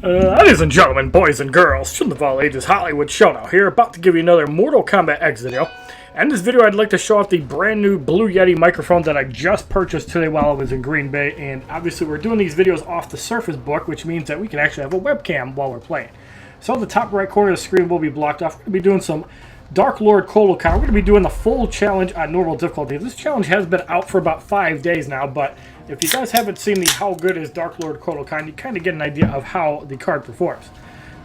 Ladies and gentlemen, boys and girls, children of all ages, HollywoodShono here, about to give you another Mortal Kombat X video. And in this video, I'd like to show off the brand new Blue Yeti microphone that I just purchased today while I was in Green Bay. And obviously, we're doing these videos off the Surface Book, which means that we can actually have a webcam while we're playing. So the top right corner of the screen will be blocked off. We're going to be doing some Dark Lord Kotal Khan. We're going to be doing the full challenge on normal difficulty. This challenge has been out for about 5 days now, but if you guys haven't seen the How Good is Dark Lord Kotal Khan, you kind of get an idea of how the card performs.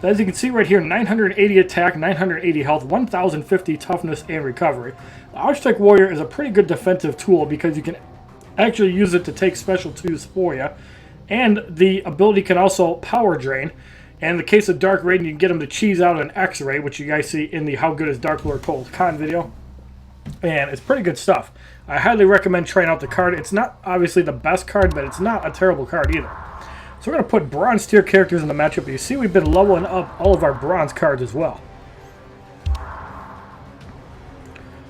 So as you can see right here, 980 attack, 980 health, 1050 toughness and recovery. The Osh-Tekk Warrior is a pretty good defensive tool because you can actually use it to take special twos for you. And the ability can also power drain. And in the case of Dark Raiden, you can get him to cheese out an X-ray, which you guys see in the How Good is Dark Lord Kotal Khan video. And it's pretty good stuff. I highly recommend trying out the card. It's not obviously the best card, but it's not a terrible card either. So we're going to put bronze tier characters in the matchup. You see we've been leveling up all of our bronze cards as well.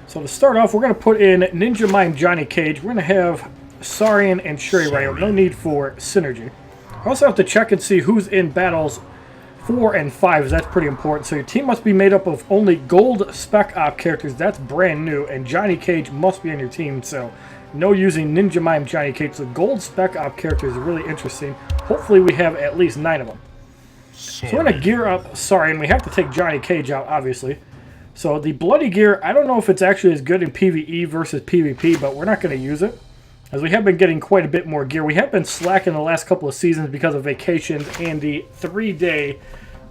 So to start off, we're going to put in Ninja Mime Johnny Cage. We're going to have Saurian and Shuri Ryu. No need for synergy. I also have to check and see who's in battles 4 and 5, that's pretty important. So your team must be made up of only gold spec op characters. That's brand new, and Johnny Cage must be on your team. So no using Ninja Mime Johnny Cage. So gold spec op characters are really interesting. Hopefully we have at least 9 of them. So we're going to gear up Saurian. We have to take Johnny Cage out, obviously. So the bloody gear, I don't know if it's actually as good in PvE versus PvP, but we're not going to use it, as we have been getting quite a bit more gear. We have been slacking the last couple of seasons because of vacations and the 3-day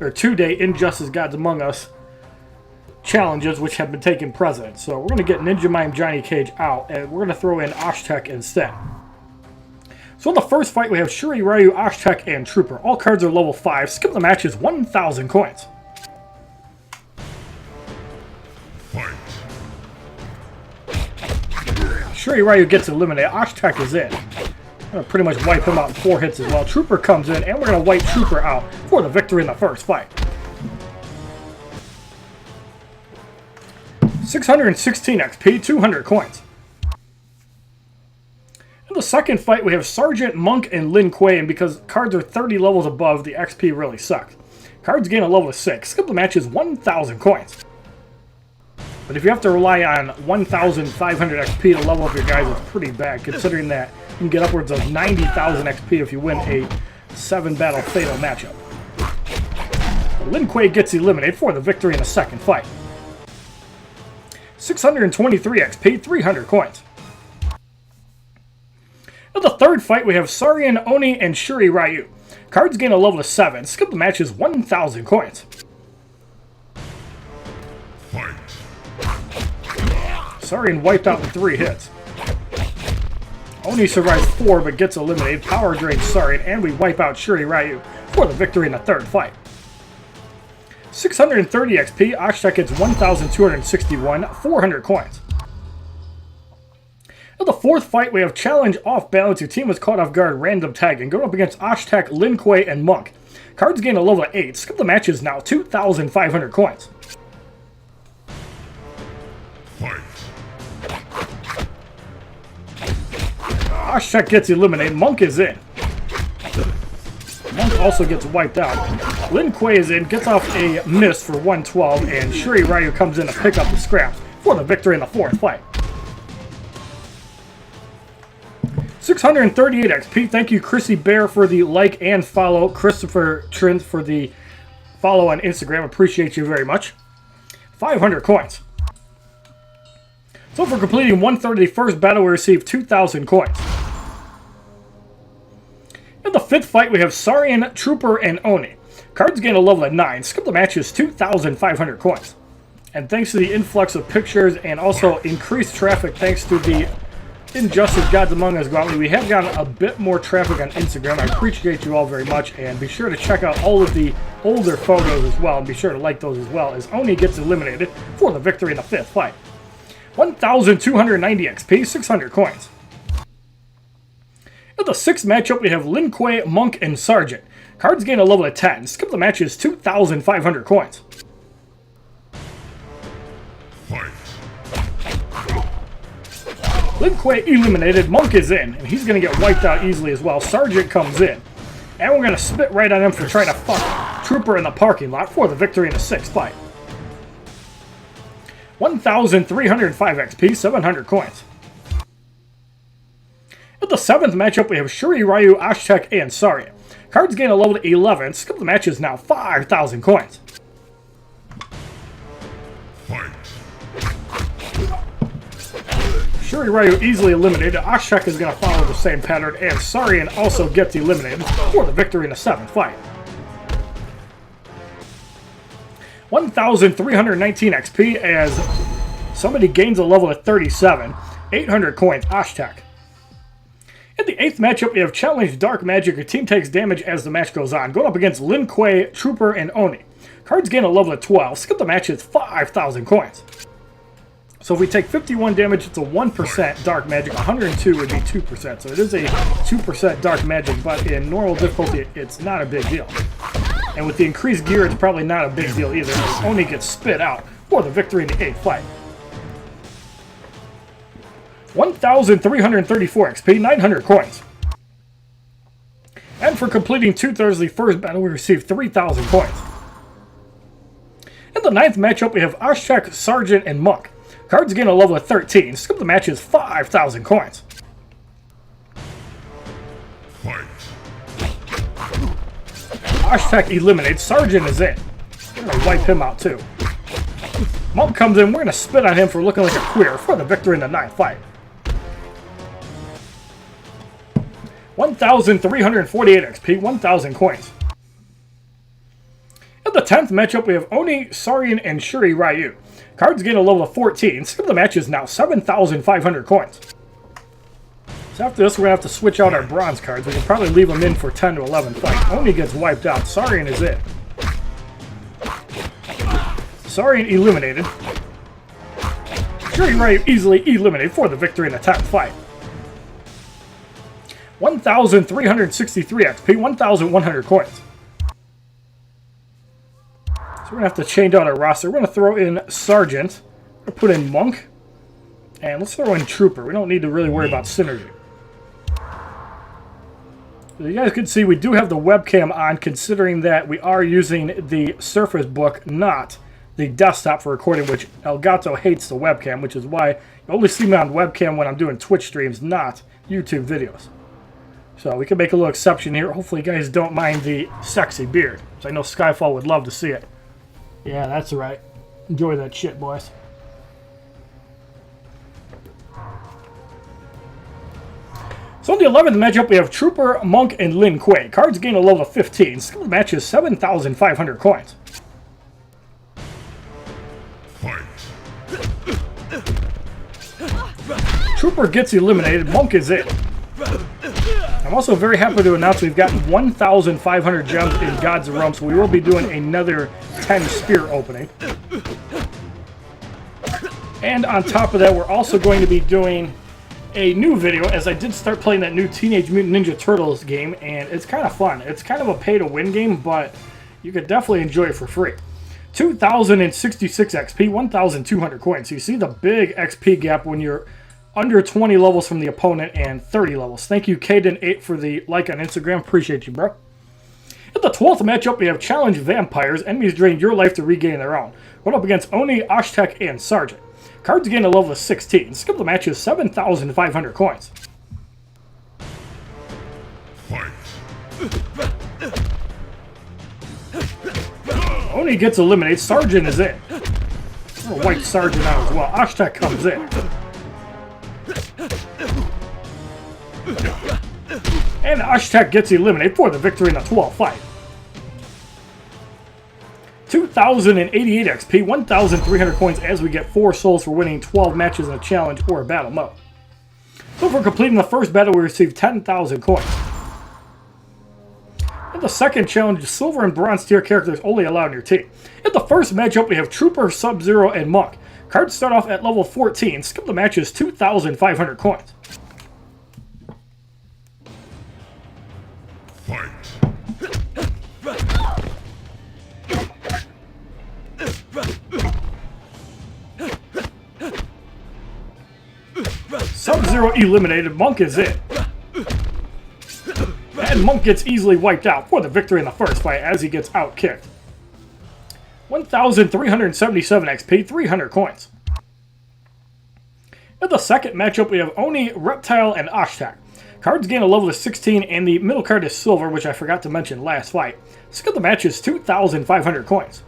or 2-day Injustice Gods Among Us challenges, which have been taking precedence. So we're going to get Ninja Mime Johnny Cage out, and we're going to throw in Osh-Tekk instead. So in the first fight, we have Shuri, Ryu, Osh-Tekk, and Trooper. All cards are level 5. Skip the match is 1,000 coins. Shuri Ryu gets eliminated. Osh-Tekk is in. I'm going to pretty much wipe him out in 4 hits as well. Trooper comes in, and we're going to wipe Trooper out for the victory in the first fight. 616 XP, 200 coins. In the second fight, we have Sergeant, Monk, and Lin Kuei, and because cards are 30 levels above, the XP really sucks. Cards gain a level of 6. Skip the match is 1,000 coins. But if you have to rely on 1,500 XP to level up your guys, it's pretty bad, considering that you can get upwards of 90,000 XP if you win a 7-battle fatal matchup. Lin Kuei gets eliminated for the victory in the second fight. 623 XP, 300 coins. In the third fight, we have Saurian, Oni, and Shuri Ryu. Cards gain a level of 7. Skip the match is 1,000 coins. Saurian wiped out in 3 hits. Oni survives 4 but gets eliminated. Power drains Saurian, and we wipe out Shuri Ryu for the victory in the third fight. 630 XP, Osh-Tekk gets 1,261, 400 coins. In the fourth fight, we have Challenge Off Balance. Your team was caught off guard, random tagging. Going up against Osh-Tekk, Lin Kuei, and Monk. Cards gain a level of 8. Skip the match is now 2,500 coins. Osh-Tekk gets eliminated. Monk is in. Monk also gets wiped out. Lin Kuei is in, gets off a miss for 112, and Shuri Ryu comes in to pick up the scraps for the victory in the fourth fight. 638 XP. Thank you, Chrissy Bear, for the like and follow. Christopher Trent for the follow on Instagram. Appreciate you very much. 500 coins. So for completing 1/3 of the first battle, we receive 2,000 coins. In the fifth fight, we have Saurian, Trooper, and Oni. Cards gain a level of 9. Skip the match is 2,500 coins. And thanks to the influx of pictures and also increased traffic thanks to the Injustice Gods Among Us gauntlet, we have gotten a bit more traffic on Instagram. I appreciate you all very much, and be sure to check out all of the older photos as well, and be sure to like those as well, as Oni gets eliminated for the victory in the fifth fight. 1,290 XP, 600 coins. In the sixth matchup, we have Lin Kuei, Monk, and Sergeant. Cards gain a level of 10. Skip the match is 2,500 coins. Lin Kuei eliminated. Monk is in, and he's going to get wiped out easily as well. Sergeant comes in. And we're going to spit right on him for trying to fuck Trooper in the parking lot for the victory in the 6th fight. 1,305 XP, 700 coins. At the 7th matchup, we have Shuri, Ryu, Osh-Tekk, and Saria. Cards gain a level to 11. Skill of the match is now 5,000 coins. Fight. Shuri, Ryu easily eliminated. Osh-Tekk is going to follow the same pattern, and Sarian also gets eliminated for the victory in the 7th fight. 1,319 XP as somebody gains a level at 37. 800 coins, Osh-Tekk. In the 8th matchup, we have Challenge Dark Magic. Your team takes damage as the match goes on. Going up against Lin Kuei, Trooper, and Oni. Cards gain a level at 12. Skip the match is 5,000 coins. So if we take 51 damage, it's a 1% Dark Magic. 102 would be 2%. So it is a 2% Dark Magic, but in normal difficulty, it's not a big deal. And with the increased gear, it's probably not a big deal either. Oni gets spit out for the victory in the 8th fight. 1,334 XP, 900 coins. And for completing 2/3 of the first battle, we receive 3,000 coins. In the 9th matchup, we have Osh-Tekk, Sergeant, and Monk. Cards gain a level of 13. Skip the match is 5,000 coins. Fight. Osh-Tekk eliminates. Sergeant is in. We're going to wipe him out too. Monk comes in. We're going to spit on him for looking like a queer for the victory in the 9th fight. 1,348 XP, 1,000 coins. In the 10th matchup, we have Oni, Sarian, and Shuri Ryu. Cards gain a level of 14. Skip the match is now 7,500 coins. So after this, we're going to have to switch out our bronze cards. We can probably leave them in for 10 to 11 fight. Oni gets wiped out. Sarian is in. Sarian eliminated. Shuri Ryu easily eliminated for the victory in the 10th fight. 1,363 XP, 1,100 coins. So we're going to have to change out our roster. We're going to throw in Sergeant. We're going to put in Monk. And let's throw in Trooper. We don't need to really worry about synergy. So you guys can see we do have the webcam on, considering that we are using the Surface Book, not the desktop for recording, which Elgato hates the webcam, which is why you only see me on webcam when I'm doing Twitch streams, not YouTube videos. So we can make a little exception here. Hopefully you guys don't mind the sexy beard, because I know Skyfall would love to see it. Yeah, that's right. Enjoy that shit, boys. So in the 11th matchup, we have Trooper, Monk, and Lin Kuei. Cards gain a level of 15. Skill of the match is 7,500 coins. Fight. Trooper gets eliminated. Monk is in. I'm also very happy to announce we've gotten 1,500 gems in Gods of Rome, so we will be doing another 10 spear opening. And on top of that, we're also going to be doing a new video, as I did start playing that new Teenage Mutant Ninja Turtles game, and it's kind of fun. It's kind of a pay-to-win game, but you could definitely enjoy it for free. 2,066 XP, 1,200 coins. So you see the big XP gap when you're under 20 levels from the opponent and 30 levels. Thank you, Caden8, for the like on Instagram. Appreciate you, bro. In the 12th matchup, we have Challenge Vampires. Enemies drain your life to regain their own. Going up against Oni, Osh-Tekk, and Sergeant. Cards gain a level of 16. Skip the match is 7,500 coins. Fight. Oni gets eliminated. Sergeant is in. We'll wipe Sergeant out as well. Osh-Tekk comes in. And Osh-Tekk gets eliminated for the victory in the 12th fight. 2,088 XP, 1,300 coins as we get 4 souls for winning 12 matches in a challenge or a battle mode. So for completing the first battle, we receive 10,000 coins. In the second challenge, silver and bronze tier characters only allowed in your team. In the first matchup, we have Trooper, Sub-Zero, and Monk. Cards start off at level 14. Skip the match is 2,500 coins. Fight. Sub-Zero eliminated. Monk is in. And And Monk gets easily wiped out for the victory in the first fight as he gets out-kicked. 1,377 XP, 300 coins. In the second matchup, we have Oni, Reptile, and Osh-Tekk. Cards gain a level of 16, and the middle card is silver, which I forgot to mention last fight. Skill of the match is 2,500 coins.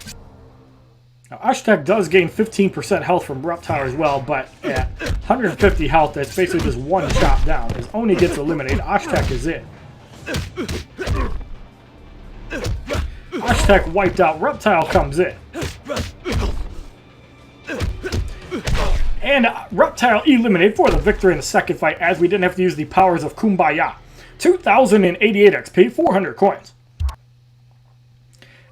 Now, Osh-Tekk does gain 15% health from Reptile as well, but at 150 health, that's basically just one shot down. As Oni gets eliminated, Osh-Tekk is in. Osh-Tekk wiped out, Reptile comes in. And Reptile eliminated for the victory in the second fight as we didn't have to use the powers of Kumbaya. 2,088 XP, 400 coins.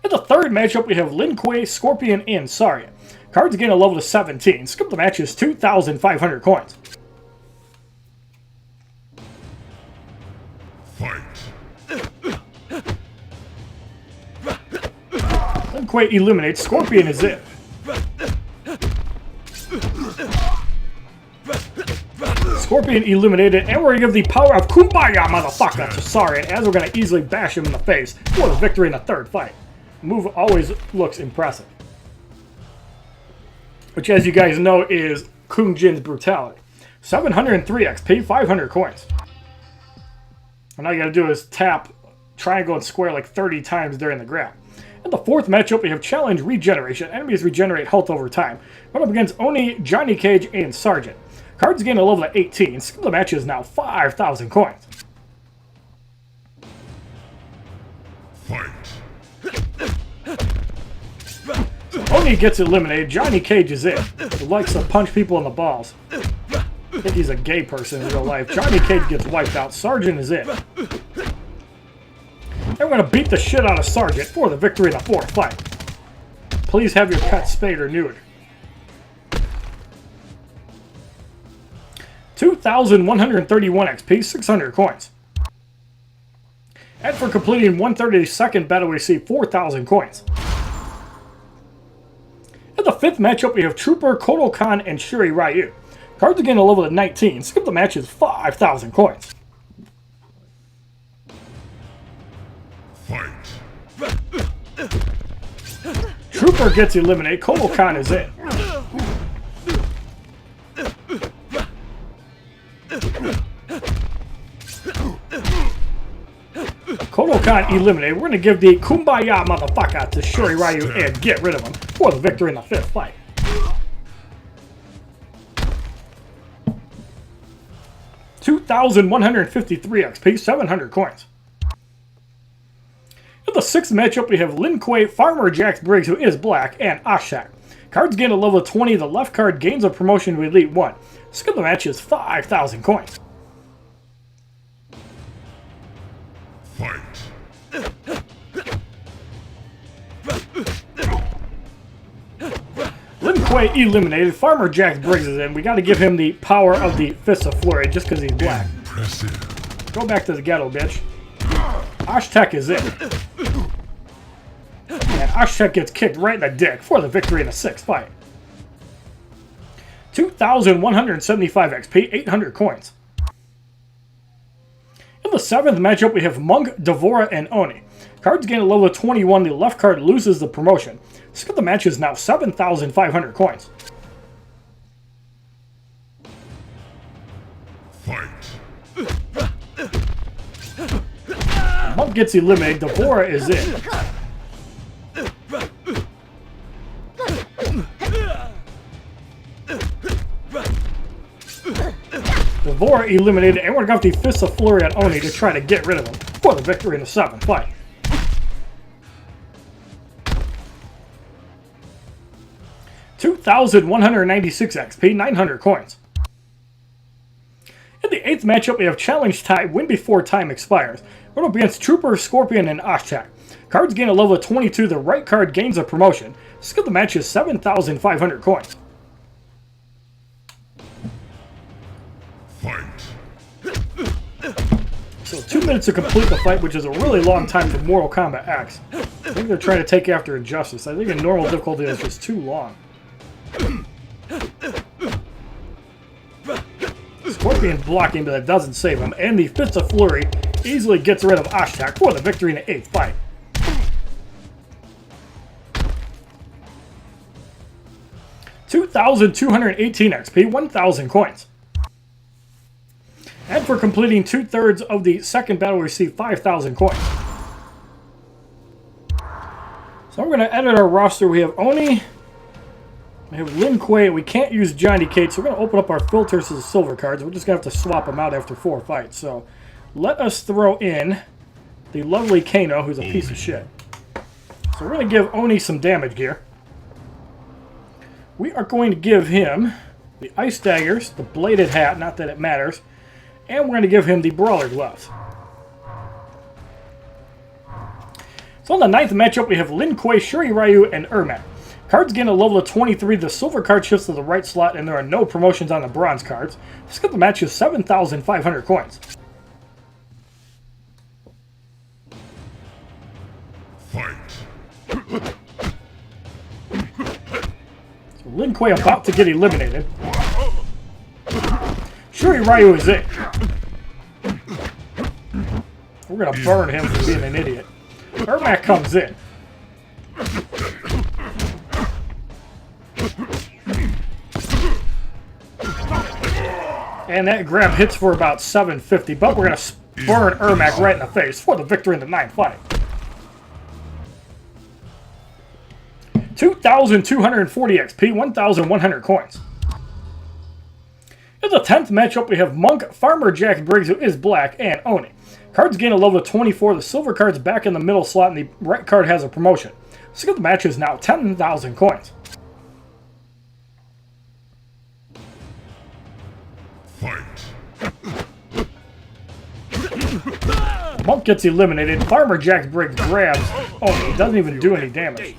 In the third matchup, we have Lin Kuei, Scorpion, and Saria. Cards gain a level to 17. Skip the match is 2,500 coins. Fight. Lin Kuei eliminates, Scorpion is in. Scorpion eliminated, and we're going to give the power of Kumbaya, motherfucker, to Saria, as we're going to easily bash him in the face for the victory in the third fight. The move always looks impressive. Which, as you guys know, is Kung Jin's brutality. 703 XP, 500 coins. And all you got to do is tap triangle and square like 30 times during the grab. In the fourth matchup, we have Challenge Regeneration. Enemies regenerate health over time. Run up against Oni, Johnny Cage, and Sergeant. Cards gain a level of 18. Skill of the match is now 5,000 coins. Fight. So Oni gets eliminated. Johnny Cage is in. He likes to punch people in the balls. I think he's a gay person in real life. Johnny Cage gets wiped out. Sergeant is in. And we're going to beat the shit out of Sergeant for the victory in the fourth fight. Please have your pet spayed or neutered. 2,131 XP, 600 coins. And for completing 1/3 of the second battle, we receive 4,000 coins. In the fifth matchup, we have Trooper, Kotal Khan, and Shuri Ryu. Cards gain a level of 19. Skip the match is 5,000 coins. Fight. Trooper gets eliminated. Kotal Khan is in. Kotal Khan eliminated. We're going to give the Kumbaya motherfucker to Shuri Ryu and get rid of him for the victory in the fifth fight. $2,153 XP, 700 coins. In the sixth matchup, we have Lin Kuei, Farmer Jax Briggs, who is black, and Osh-Tekk. Cards gain a level of 20. The left card gains a promotion to Elite 1. Skill of the match is 5,000 coins. Fight. Lin Kuei eliminated. Farmer Jax Briggs is in. We got to give him the power of the Fist of Flurry just because he's black. Impressive. Go back to the ghetto, bitch. Osh-Tekk is in. And Osh-Tekk gets kicked right in the dick for the victory in the sixth fight. 2,175 XP, 800 coins. In the seventh matchup, we have Monk, Devora, and Oni. Cards gain a level of 21. The left card loses the promotion. Skill of the match is now 7,500 coins. Fight. Monk gets eliminated. Devora is in. Devora eliminated, and we're going to have the Fist of Flurry on Oni to try to get rid of him for the victory in the seventh fight. $2,196 XP, 900 coins. In the eighth matchup, we have Challenge Tie, win before time expires. We're up against Trooper, Scorpion, and Osh-Tekk. Cards gain a level of 22. The right card gains a promotion. Skill of the match is 7,500 coins. Fight. So 2 minutes to complete the fight, which is a really long time for Mortal Kombat X. I think they're trying to take after Injustice. I think in normal difficulty it's just too long. Scorpion blocking, but that doesn't save him. And the Fist of Flurry easily gets rid of Osh-Tekk for the victory in the 8th fight. $2,218 XP, 1,000 coins. And for completing 2/3 of the second battle, we receive 5,000 coins. So we're going to edit our roster. We have Oni, we have Lin Kuei. We can't use Johnny Cage, so we're going to open up our filters to the silver cards. We're just going to have to swap them out after 4 fights. So let us throw in the lovely Kano, who's a piece of shit. So we're going to give Oni some damage gear. We are going to give him the ice daggers, the bladed hat, not that it matters, and we're going to give him the brawler gloves. So in the 9th matchup, we have Lin Kuei, Shuri Ryu, and Ermac. Cards gain a level of 23. The silver card shifts to the right slot, and there are no promotions on the bronze cards. Let's get the match of 7,500 coins. Fight. So Lin Kuei about to get eliminated. Shuri Ryu is in. We're going to burn him for being an idiot. Ermac comes in. And that grab hits for about 750, but we're going to burn Ermac right in the face for the victory in the 9th fight. 2,240 XP, 1,100 coins. In the 10th matchup, we have Monk, Farmer Jack Briggs, who is black, and Oni. Cards gain a level of 24. The silver card's back in the middle slot, and the right card has a promotion. So the match is now 10,000 coins. Fight. Monk gets eliminated. Farmer Jack Briggs grabs Oni. He doesn't even do any damage.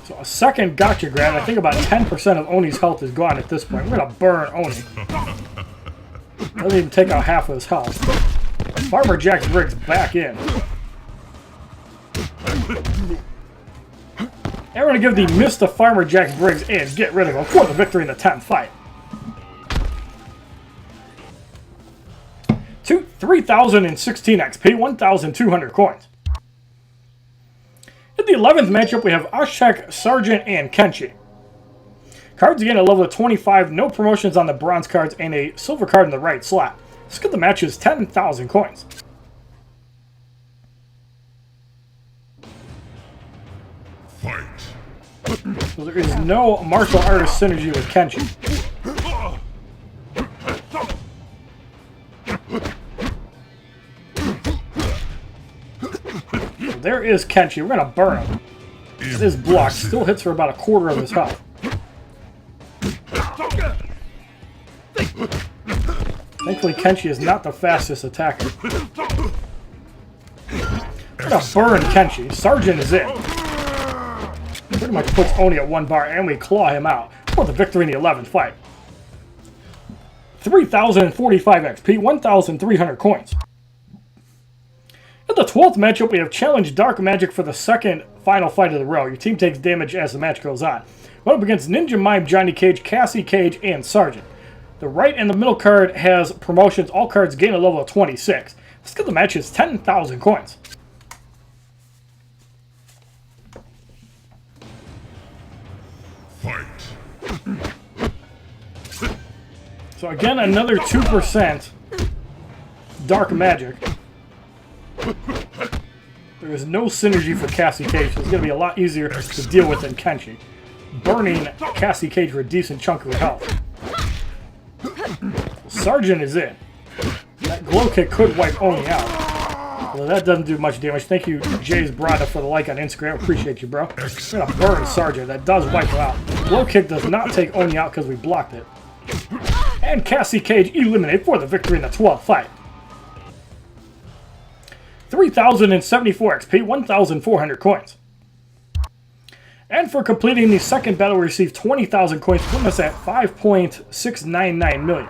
So a second gotcha grab. I think about 10% of Oni's health is gone at this point. We're going to burn Oni. Doesn't even take out half of his health. Farmer Jack Briggs back in. And we're going to give the miss to Farmer Jack Briggs and get rid of him for the victory in the 10th fight. 3,016 XP, 1,200 coins. In the 11th matchup, we have Osh-Tekk, Sergeant, and Kenshi. Cards gain a level of 25, no promotions on the bronze cards, and a silver card in the right slot. Let's get the match is 10,000 coins. Fight. So there is no martial artist synergy with Kenshi. So there is Kenshi. We're going to burn him. This block still hits for about a quarter of his health. Thankfully, Kenshi is not the fastest attacker. We're going to burn Kenshi. Sergeant is in. Pretty much puts Oni at 1 bar, and we claw him out for the victory in the 11th fight. 3,045 XP, 1,300 coins. In the 12th matchup, we have Challenge Dark Magic for the second final fight of the row. Your team takes damage as the match goes on. Went up against Ninja Mime, Johnny Cage, Cassie Cage, and Sergeant. The right and the middle card has promotions. All cards gain a level of 26. Let's get the match is 10,000 coins. Fight. So again, another 2% Dark Magic. There is no synergy for Cassie Cage, so it's going to be a lot easier to deal with than Kenshi. Burning Cassie Cage for a decent chunk of her health. Sergeant is in. That glow kick could wipe Oni out. Although that doesn't do much damage. Thank you, Jay's Brada, for the like on Instagram. Appreciate you, bro. I'm going to burn Sergeant. That does wipe him out. Glow kick does not take Oni out because we blocked it. And Cassie Cage eliminated for the victory in the 12th fight. 3,074 XP, 1,400 coins. And for completing the second battle, we received 20,000 coins, putting us at 5.699 million.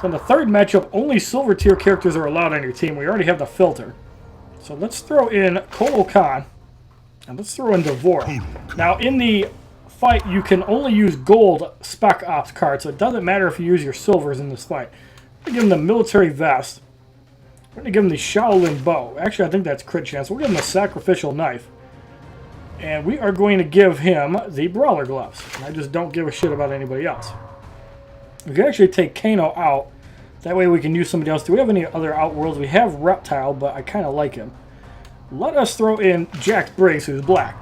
So in the third matchup, only silver tier characters are allowed on your team. We already have the filter. So let's throw in Kotal Khan. And let's throw in Devora. Now in the fight, you can only use gold Spec Ops cards, so it doesn't matter if you use your silvers in this fight. We're going to give him the military vest. We're going to give him the Shaolin bow. Actually, I think that's crit chance. We'll give him the sacrificial knife. And we are going to give him the brawler gloves. And I just don't give a shit about anybody else. We can actually take Kano out. That way we can use somebody else. Do we have any other Outworlds? We have Reptile, but I kind of like him. Let us throw in Jax Briggs, who's black.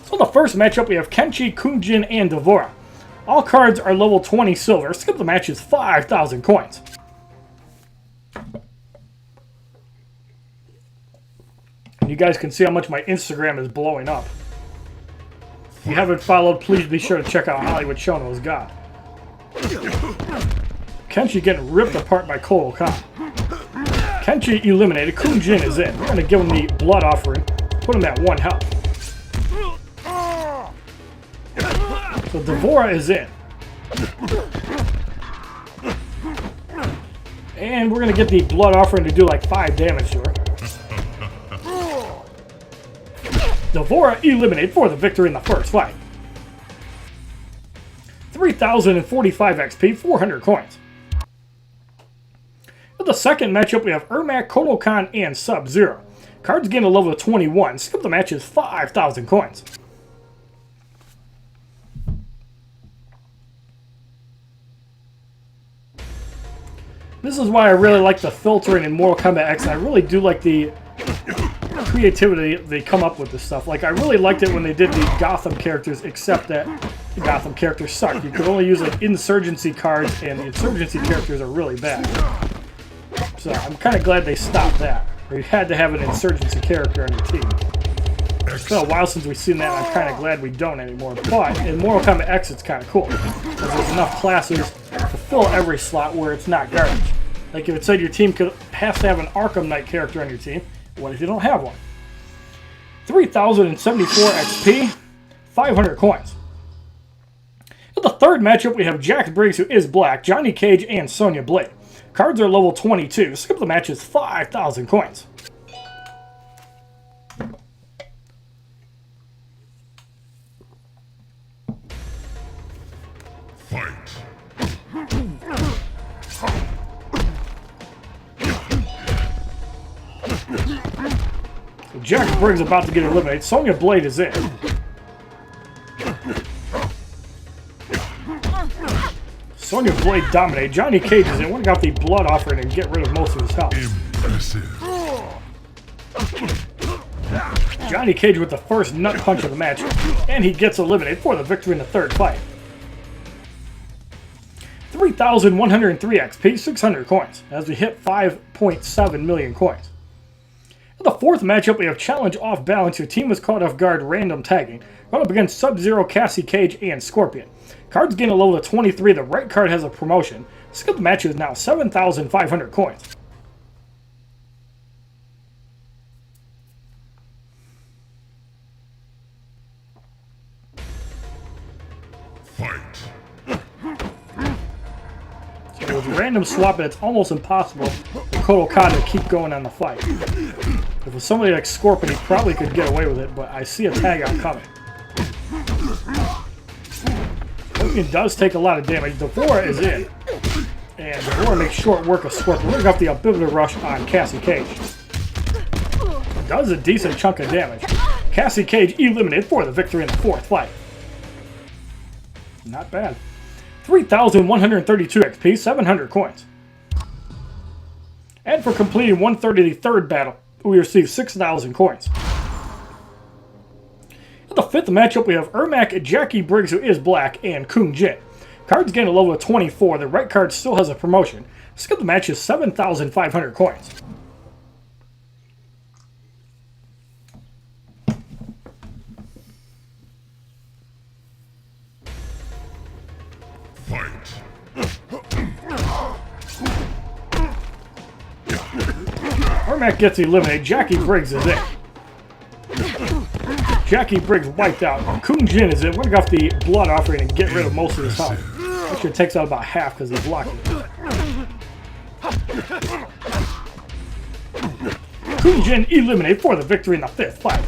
So the first matchup, we have Kenshi, Kunjin, and Devora. All cards are level 20 silver. Skip the match is 5,000 coins. And you guys can see how much my Instagram is blowing up. If you haven't followed, please be sure to check out HollywoodShono's God. Kenshi getting ripped apart by Kotal Khan. Kenshi eliminated. Kunjin is in. We're going to give him the blood offering. Put him at 1 health. So Devora is in. And we're going to get the blood offering to do like 5 damage to her. Devora eliminated for the victory in the first fight. 3,045 XP, 400 coins. For the second matchup, we have Ermac, Kotal Khan, and Sub-Zero. Cards gain a level of 21. Skip the match is 5,000 coins. This is why I really like the filtering in Mortal Kombat X. I really do like the creativity they come up with this stuff. Like, I really liked it when they did the Gotham characters, except that the Gotham characters suck. You could only use like Insurgency cards, and the Insurgency characters are really bad. So I'm kind of glad they stopped that. You had to have an Insurgency character on your team. It's been a while since we've seen that, and I'm kind of glad we don't anymore. But in Mortal Kombat X, it's kind of cool. Because there's enough classes to fill every slot where it's not garbage. Like if it said your team has to have an Arkham Knight character on your team, what if you don't have one? 3,074 XP, 500 coins. In the third matchup, we have Jax Briggs, who is black, Johnny Cage, and Sonya Blade. Cards are level 22. Skip the match is 5,000 coins. Fight. So Jax Briggs about to get eliminated. Sonya Blade is in. Sonya Blade dominated. Johnny Cage is in. One got the blood offering and get rid of most of his health. Impressive. Johnny Cage with the first nut punch of the match, and he gets eliminated for the victory in the third fight. 3,103 XP, 600 coins, as we hit 5.7 million coins. In the fourth matchup, we have Challenge Off Balance. Your team was caught off guard, random tagging. Going up against Sub-Zero, Cassie Cage, and Scorpion. Cards gain a level of 23. The right card has a promotion. Skip the match is now 7,500 coins. Fight. So with random swapping, it's almost impossible for Kotal Khan to keep going on the fight. If it was somebody like Scorpion, he probably could get away with it, but I see a tag out coming. Scorpion does take a lot of damage. Devora is in. And Devora makes short work of Scorpion. We've got the ability rush on Cassie Cage. Does a decent chunk of damage. Cassie Cage eliminated for the victory in the fourth fight. Not bad. 3,132 XP, 700 coins. And for completing 1/3 of the third battle, we receive 6,000 coins. In the fifth matchup, we have Ermac, Jackie Briggs, who is black, and Kung Jin. Cards gain a level of 24. The right card still has a promotion. Skip the match is 7,500 coins. Fight. Ermac gets eliminated. Jackie Briggs is in. Jackie Briggs wiped out. Kung Jin is in. We're going to go off the blood offering and get rid of most of his health. Actually, it takes out about half because he's blocking it. Kung Jin eliminated for the victory in the fifth fight.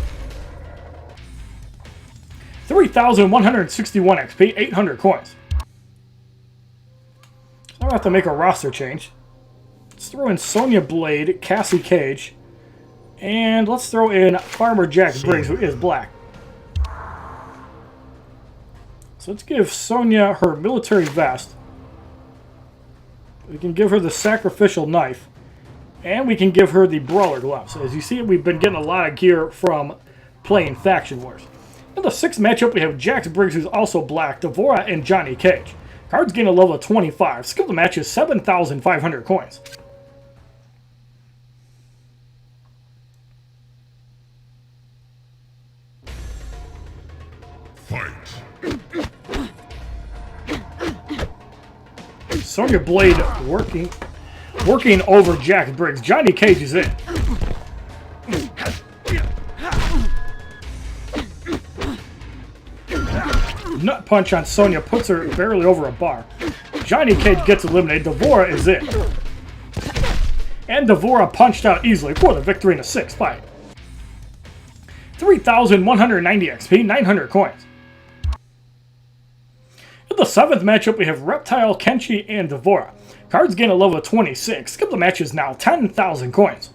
3,161 XP, 800 coins. So I'm going to have to make a roster change. Let's throw in Sonya Blade, Cassie Cage, and let's throw in Farmer Jack Briggs, who is black. So let's give Sonya her military vest. We can give her the sacrificial knife. And we can give her the brawler gloves. As you see, we've been getting a lot of gear from playing Faction Wars. In the 6th matchup, we have Jax Briggs, who's also black, Devora, and Johnny Cage. Cards gain a level of 25. Skill of the match is 7,500 coins. Fight. Sonya Blade working over Jax Briggs. Johnny Cage is in. Nut punch on Sonya puts her barely over a bar. Johnny Cage gets eliminated. Devora is in. And Devora punched out easily for the victory in a 6th fight. 3,190 XP, 900 coins. In the 7th matchup, we have Reptile, Kenshi, and Devora. Cards gain a level of 26. Skill of the match is now 10,000 coins.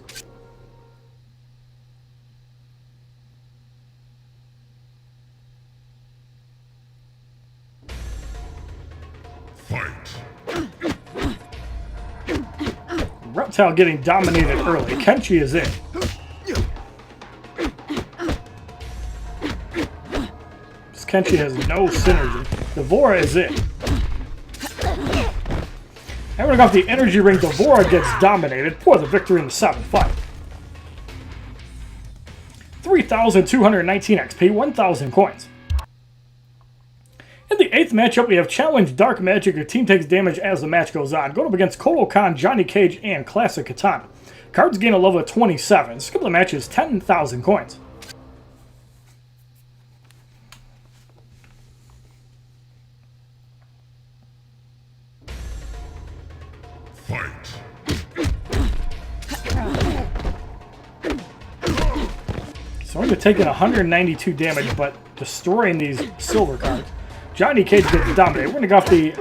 Fight. Reptile getting dominated early. Kenshi is in. This Kenshi has no synergy. Devora is in. And we're going to go off the energy ring. Devora gets dominated for the victory in the 7th fight. 3,219 XP, 1,000 coins. In the 8th matchup, we have Challenge Dark Magic. Your team takes damage as the match goes on. Going up against Kotal Khan, Johnny Cage, and Classic Katana. Cards gain a level of 27. Skill of the match is 10,000 coins. Fight. So we're taking 192 damage, but destroying these silver cards. Johnny Cage gets dominated. We're going to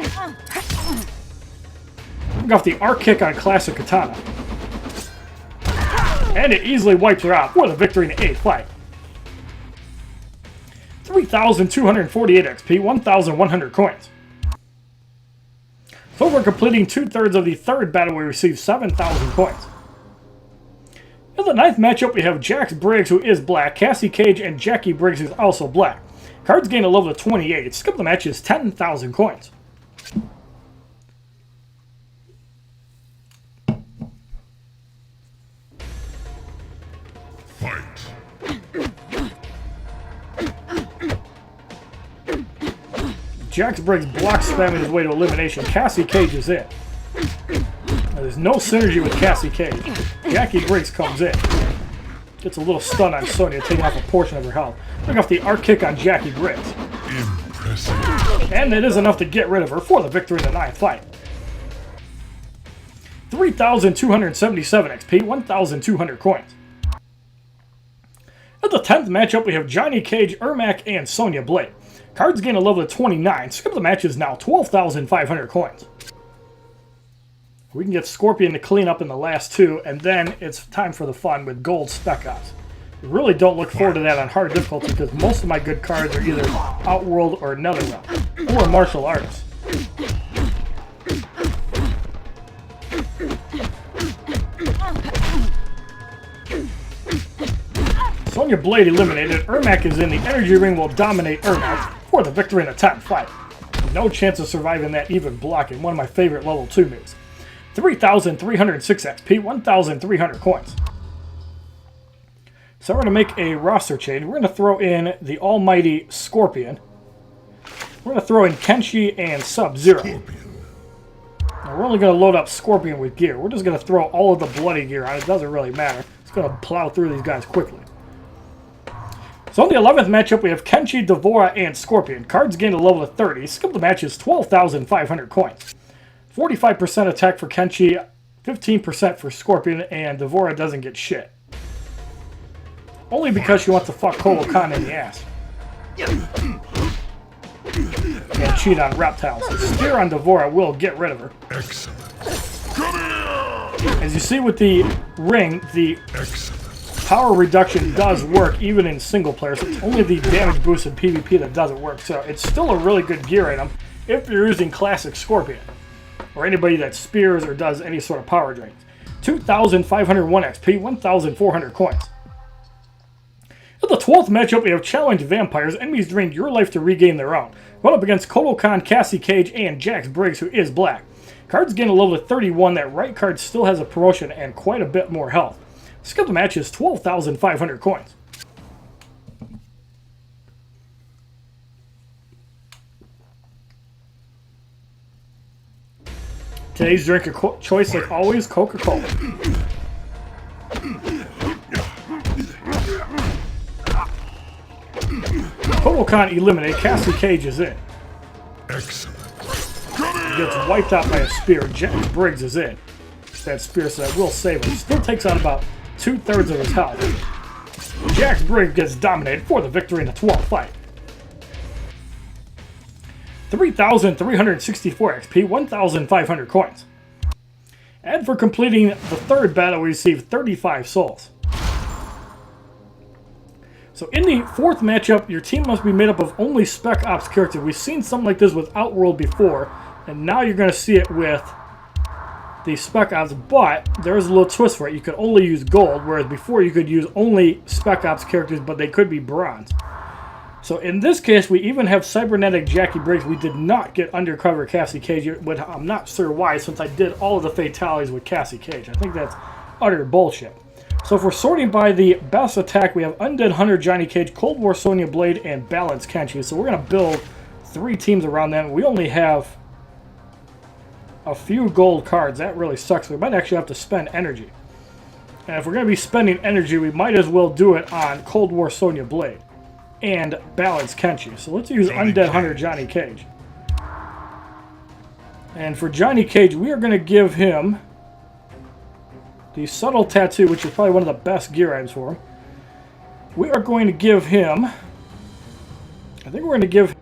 go off the arc kick on Classic Katana. And it easily wipes her out for the victory in the 8th fight. 3,248 XP, 1,100 coins. So we're completing 2/3 of the 3rd battle. We receive 7,000 coins. In the 9th matchup, we have Jax Briggs, who is black, Cassie Cage, and Jackie Briggs, who's also black. Cards gain a level of 28. Skill of the match is 10,000 coins. Fight. Jax Briggs blocks spamming his way to elimination. Cassie Cage is in. There's no synergy with Cassie Cage. Jackie Briggs comes in. Gets a little stun on Sonya, taking off a portion of her health. Bring off the arc kick on Jackie Briggs. Impressive. And it is enough to get rid of her for the victory in the 9th fight. 3,277 XP, 1,200 coins. At the 10th matchup, we have Johnny Cage, Ermac, and Sonya Blade. Cards gain a level of 29. Skill of the match is now 12,500 coins. We can get Scorpion to clean up in the last 2, and then it's time for the fun with gold spec ops. I really don't look forward to that on hard difficulty because most of my good cards are either Outworld or Netherrealm, or martial artists. Sonya Blade eliminated. Ermac is in. The energy ring will dominate Ermac for the victory in the 10th fight. No chance of surviving that, even blocking. One of my favorite level 2 moves. 3,306 XP, 1,300 coins. So we're going to make a roster change. We're going to throw in the almighty Scorpion. We're going to throw in Kenshi and Sub-Zero. Now we're only going to load up Scorpion with gear. We're just going to throw all of the bloody gear on. It doesn't really matter. It's going to plow through these guys quickly. So in the 11th matchup, we have Kenshi, Devora, and Scorpion. Cards gain a level of 30. Skill of the match is 12,500 coins. 45% attack for Kenshi, 15% for Scorpion, and Devora doesn't get shit. Only because she wants to fuck Kotal Khan in the ass. and cheat on Reptile. So Spear on Devora will get rid of her. Excellent. Come here! As you see with the ring, the power reduction does work even in single player, so it's only the damage boost in PvP that doesn't work. So it's still a really good gear item if you're using Classic Scorpion, or anybody that spears or does any sort of power drains. 2,501 XP, 1,400 coins. In the 12th matchup, we have Challenge Vampires. Enemies drain your life to regain their own. Run up against Kotal Khan, Cassie Cage, and Jax Briggs, who is black. Cards gain a level of 31. That right card still has a promotion and quite a bit more health. Skill of the match is 12,500 coins. Today's drink of choice, like always, Coca-Cola. Kotal Khan eliminated. Cassie Cage is in. Excellent. He gets wiped out by a spear. Jax Briggs is in. That spear, so that will save him. Still takes out about 2/3 of his health. Jax Briggs gets dominated for the victory in the 12th fight. 3,364 XP, 1,500 coins. And for completing the 3rd battle, we receive 35 souls. So in the 4th matchup, your team must be made up of only Spec Ops characters. We've seen something like this with Outworld before, and now you're going to see it with the Spec Ops, but there's a little twist for it. You could only use gold, whereas before you could use only Spec Ops characters, but they could be bronze. So in this case, we even have Cybernetic Jackie Briggs. We did not get Undercover Cassie Cage, but I'm not sure why, since I did all of the fatalities with Cassie Cage. I think that's utter bullshit. So if we're sorting by the best attack, we have Undead Hunter Johnny Cage, Cold War Sonya Blade, and Balance Kenshi. So we're going to build 3 teams around them. We only have a few gold cards. That really sucks. We might actually have to spend energy. And if we're going to be spending energy, we might as well do it on Cold War Sonya Blade and Balance Kenshi. So let's use Undead Hunter Johnny Cage. And for Johnny Cage, we are going to give him the Subtle Tattoo, which is probably one of the best gear items for him. We are going to give him, I think we're going to give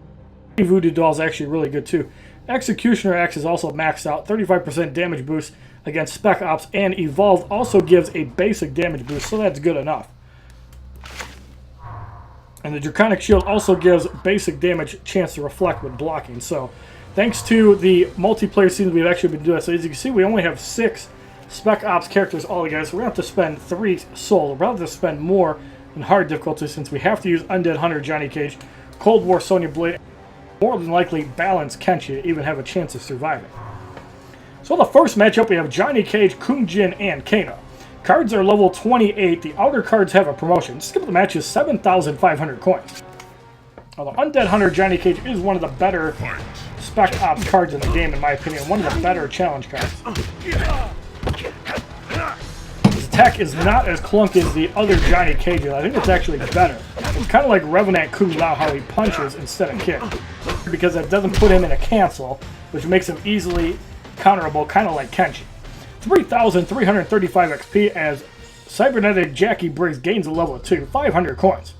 Voodoo Doll's actually really good too. Executioner X is also maxed out, 35% damage boost against Spec Ops, and Evolved also gives a basic damage boost, so that's good enough. And the Draconic Shield also gives basic damage chance to reflect with blocking. So thanks to the multiplayer scenes, we've actually been doing it. So as you can see, we only have 6 Spec Ops characters altogether, so we're going to have to spend 3 souls. We're going to have to spend more in hard difficulty since we have to use Undead Hunter Johnny Cage, Cold War Sonya Blade, more than likely Balance Kenshi to even have a chance of surviving. So the first matchup, we have Johnny Cage, Kung Jin, and Kano. Cards are level 28. The outer cards have a promotion. Skip of the match is 7,500 coins. Although Undead Hunter Johnny Cage is one of the better Spec Ops cards in the game, in my opinion. One of the better challenge cards. His attack is not as clunky as the other Johnny Cages. I think it's actually better. It's kind of like Revenant Kung Lao, how he punches instead of kicks. Because that doesn't put him in a cancel, which makes him easily counterable, kind of like Kenshi. 3,335 XP as Cybernetic Jackie Briggs gains a level of 2, 500 coins.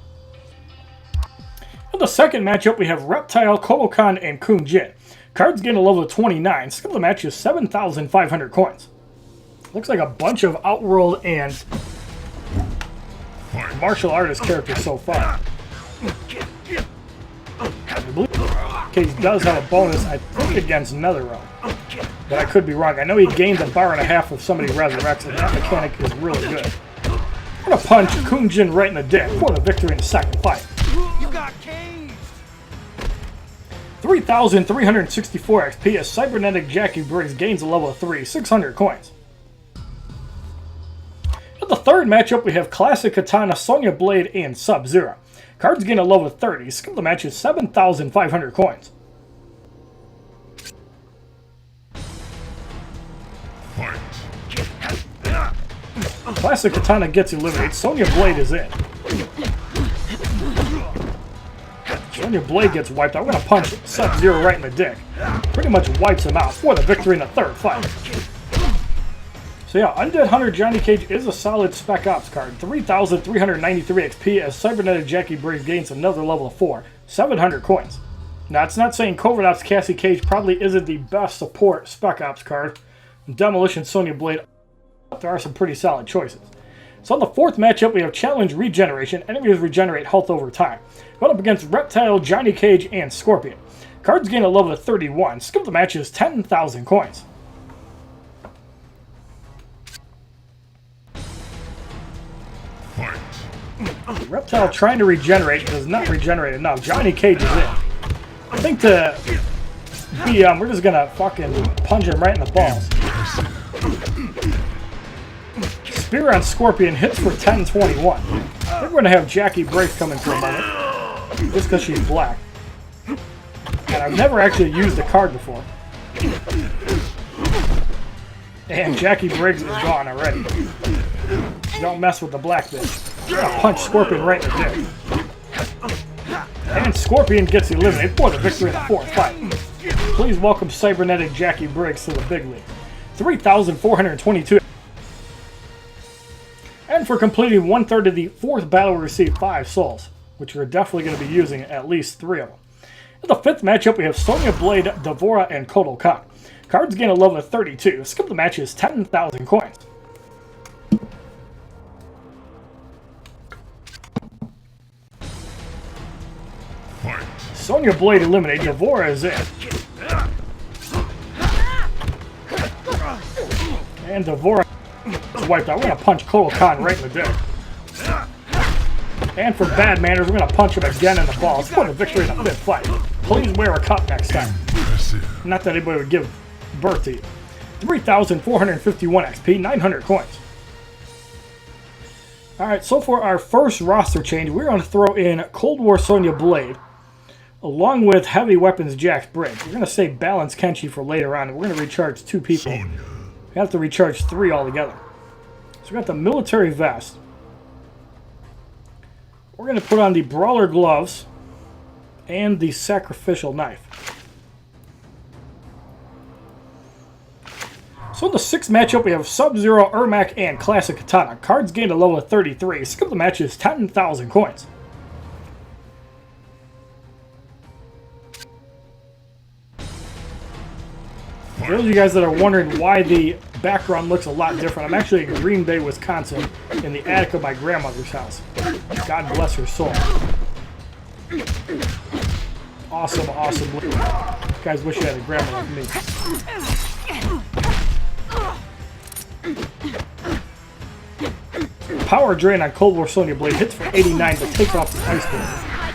In the second matchup, we have Reptile, Kotal Khan, and Kung Jin. Cards gain a level of 29. Skill of the match is 7,500 coins. Looks like a bunch of Outworld and martial artist characters so far. I believe Cage does have a bonus, I think, against Netherrealm. But I could be wrong. I know he gains a bar and a half if somebody resurrects, and that mechanic is really good. I'm going to punch Kung Jin right in the dick for the victory in the second fight. You got caged! 3,364 XP as Cybernetic Jackie Briggs gains a level of 3, 600 coins. In the third matchup, we have Classic Katana, Sonya Blade, and Sub-Zero. Cards gain a level of 30. Skill of the match is 7,500 coins. Classic Katana gets eliminated. Sonya Blade is in. Sonya Blade gets wiped out. We're going to punch Sub-Zero right in the dick. Pretty much wipes him out for the victory in the third fight. So yeah, Undead Hunter Johnny Cage is a solid Spec Ops card. 3,393 XP as Cybernetic Jackie Briggs gains another level of 4, 700 coins. Now, it's not saying Covert Ops Cassie Cage probably isn't the best support Spec Ops card. Demolition Sonya Blade, there are some pretty solid choices. So on the fourth matchup, we have Challenge Regeneration. Enemies regenerate health over time. Going up against Reptile, Johnny Cage, and Scorpion. Cards gain a level of 31. Skip the match is 10,000 coins. Fight. Reptile trying to regenerate, does not regenerate enough. Johnny Cage is in. I think to be, we're just gonna fucking punch him right in the balls. Spear on Scorpion hits for 1021. I think we're gonna have Jackie Briggs come in for a moment, just because she's black. And I've never actually used the card before. And Jackie Briggs is gone already. Don't mess with the black bitch. Punch Scorpion right in the dick. And Scorpion gets eliminated for the victory in the fourth fight. Please welcome cybernetic Jackie Briggs to the big league. 3,422. And for completing 1/3 of the fourth battle, we received 5 souls, which we're definitely going to be using at least 3 of them. In the fifth matchup, we have Sonya Blade, Devora, and Kotal Khan. Cards gain a level of 32. Skip the match is 10,000 coins. Fight. Sonya Blade eliminated. Devora is in. And Devora is wiped out. We're going to punch Kotal Khan right in the dick. And for bad manners, we're going to punch him again in the balls for the victory in the fifth fight. Please wear a cup next time. Not that anybody would give birth to you. 3,451 XP, 900 coins. Alright, so for our first roster change, we're going to throw in Cold War Sonya Blade, along with Heavy Weapons Jax Briggs. We're going to save Balance Kenshi for later on, and we're going to recharge 2 people. Sonya. We have to recharge 3 altogether. So we got the military vest. We're going to put on the Brawler Gloves and the Sacrificial Knife. So in the sixth matchup, we have Sub-Zero, Ermac, and Classic Katana. Cards gained a level of 33. Skip the match is 10,000 coins. For those of you guys that are wondering why the background looks a lot different, I'm actually in Green Bay, Wisconsin, in the attic of my grandmother's house. God bless her soul. Awesome, awesome. You guys wish you had a grandma like me. Power drain on Cold War Sonya Blade hits for 89, but takes off the ice blade.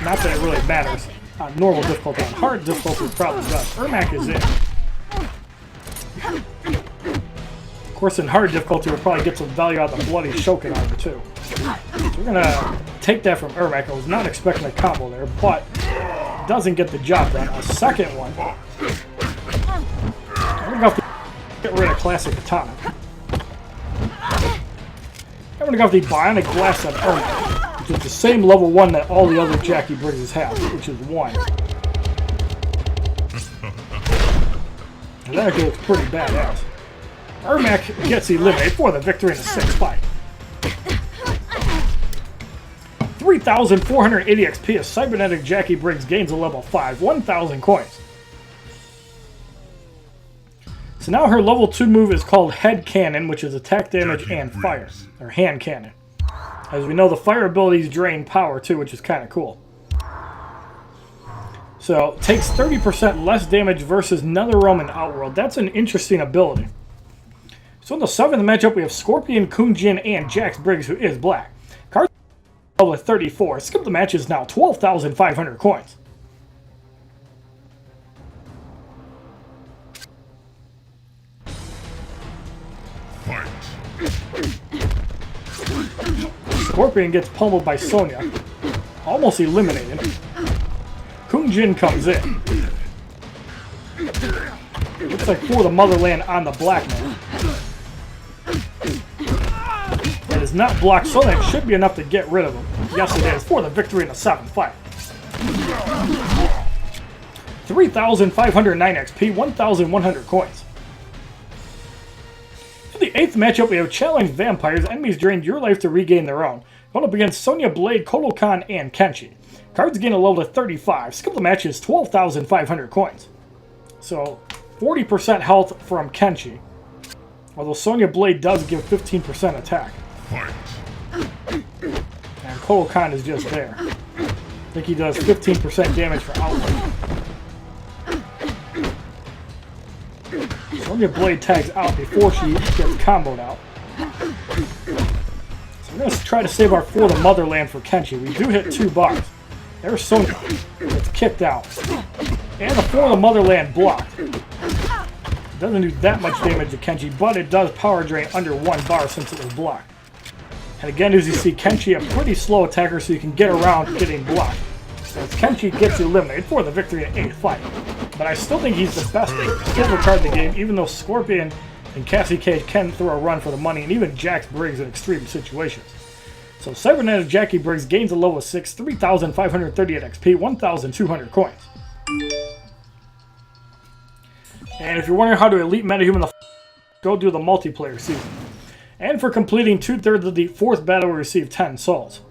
Not that it really matters. On normal difficulty, on hard difficulty, it probably does. Ermac is in. Of course, in hard difficulty, we'll probably get some value out of the bloody Shokin armor, too. So we're going to take that from Ermac. I was not expecting a combo there, but doesn't get the job done. A second one. We're going to get rid of Classic Katana. I'm going to go with the Bionic Blast on Ermac, which is the same level 1 that all the other Jackie Briggs have, which is 1. And that actually looks pretty badass. Ermac gets eliminated for the victory in the sixth fight. 3,480 XP as Cybernetic Jackie Briggs gains a level 5, 1,000 coins. So now her level 2 move is called Head Cannon, which is attack damage and fire, or hand cannon. As we know, the fire abilities drain power too, which is kind of cool. So, takes 30% less damage versus NetherRealm and Outworld. That's an interesting ability. So in the seventh matchup, we have Scorpion, Kunjin, and Jax Briggs, who is black. Card level 34. Skip the match is now 12,500 coins. Fight. Scorpion gets pummeled by Sonya. Almost eliminated. Kunjin comes in. Looks like for the motherland on the black man. It is not blocked, so that should be enough to get rid of him. Yes, it is, for the victory in the seventh fight. 3,509 XP, 1,100 coins. For the eighth matchup, we have Challenge Vampires. Enemies drain your life to regain their own. Going up against Sonya Blade, Kotal Khan, and Kenshi. Cards gain a level to 35. Skill the match is 12,500 coins. So 40% health from Kenshi. Although Sonya Blade does give 15% attack. Fight. And Kotal Khan is just there. I think he does 15% damage for Outworld. Sonya Blade tags out before she gets comboed out. So we're going to try to save our For the Motherland for Kenshi. We do hit 2 bars. There's Sonya. It's kicked out. And the For the Motherland blocked. Doesn't do that much damage to Kenshi, but it does power drain under 1 bar since it was blocked. And again, as you see, Kenshi a pretty slow attacker, so you can get around getting blocked. So Kenshi gets eliminated for the victory in 8th fight. But I still think he's the best silver card in the game, even though Scorpion and Cassie Cage can throw a run for the money, and even Jax Briggs in extreme situations. So Cybernetic Jackie Briggs gains a level 6, 3,538 XP, 1,200 coins. And if you're wondering how to elite metahuman the go do the multiplayer season. And for completing 2/3 of the 4th battle, we receive 10 souls.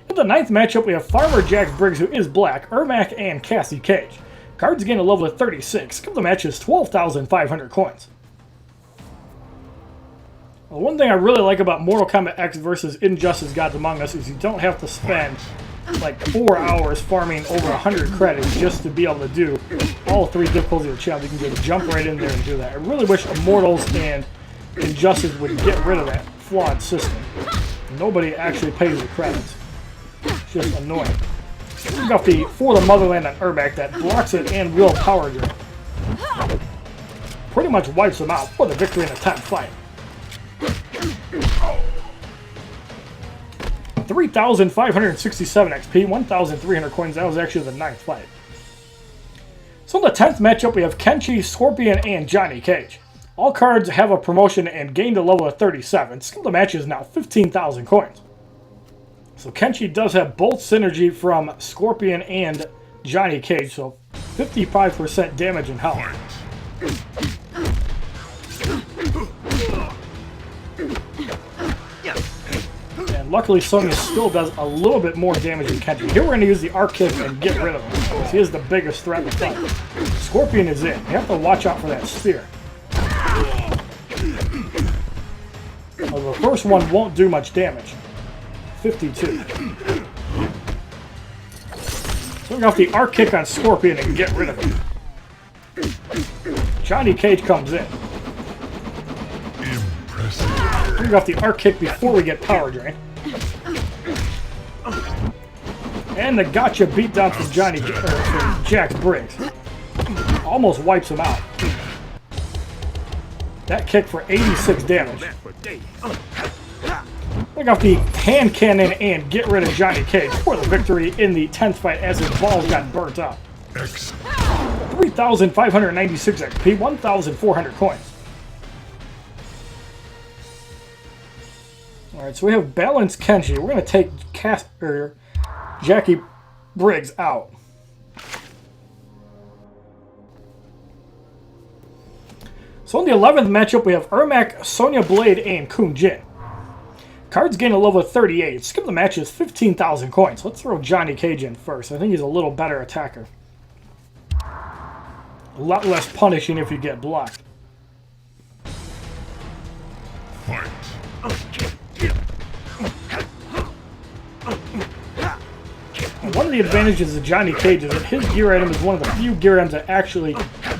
In the 9th matchup, we have Farmer Jax Briggs, who is black, Ermac, and Cassie Cage. Cards gain a level of 36. Skill the match is 12,500 coins. Well, one thing I really like about Mortal Kombat X versus Injustice Gods Among Us is you don't have to spend like 4 hours farming over 100 credits just to be able to do all 3 difficulties of the challenge. You can just jump right in there and do that. I really wish Immortals and Injustice would get rid of that flawed system. Nobody actually pays the credits. It's just annoying. We got the For the Motherland on Ermac that blocks it and will power drain. Pretty much wipes them out for the victory in the 10th fight. 3,567 XP, 1,300 coins. That was actually the 9th fight. So in the 10th matchup, we have Kenshi, Scorpion, and Johnny Cage. All cards have a promotion and gained a level of 37. Skill the match is now 15,000 coins. So Kenshi does have both synergy from Scorpion and Johnny Cage, so 55% damage and health. And luckily Sonya still does a little bit more damage than Kenshi. Here we're going to use the arc kick and get rid of him, because he is the biggest threat in the fight. Scorpion is in. You have to watch out for that spear. Well, the first one won't do much damage. 52. So we got the arc kick on Scorpion and get rid of him. Johnny Cage comes in. Impressive. We got the arc kick before we get power drain. And the gotcha beatdown from from Jax Briggs. Almost wipes him out. That kick for 86 damage. We got the hand cannon and get rid of Johnny Cage for the victory in the 10th fight as his balls got burnt up. 3,596 XP, 1,400 coins. Alright, so we have balanced Kenshi. We're going to take Jackie Briggs out. So in the 11th matchup, we have Ermac, Sonya Blade, and Kun Jin. Cards gain a level of 38. Skip the match is 15,000 coins. Let's throw Johnny Cage in first. I think he's a little better attacker. A lot less punishing if you get blocked. Fight. And one of the advantages of Johnny Cage is that his gear item is one of the few gear items that actually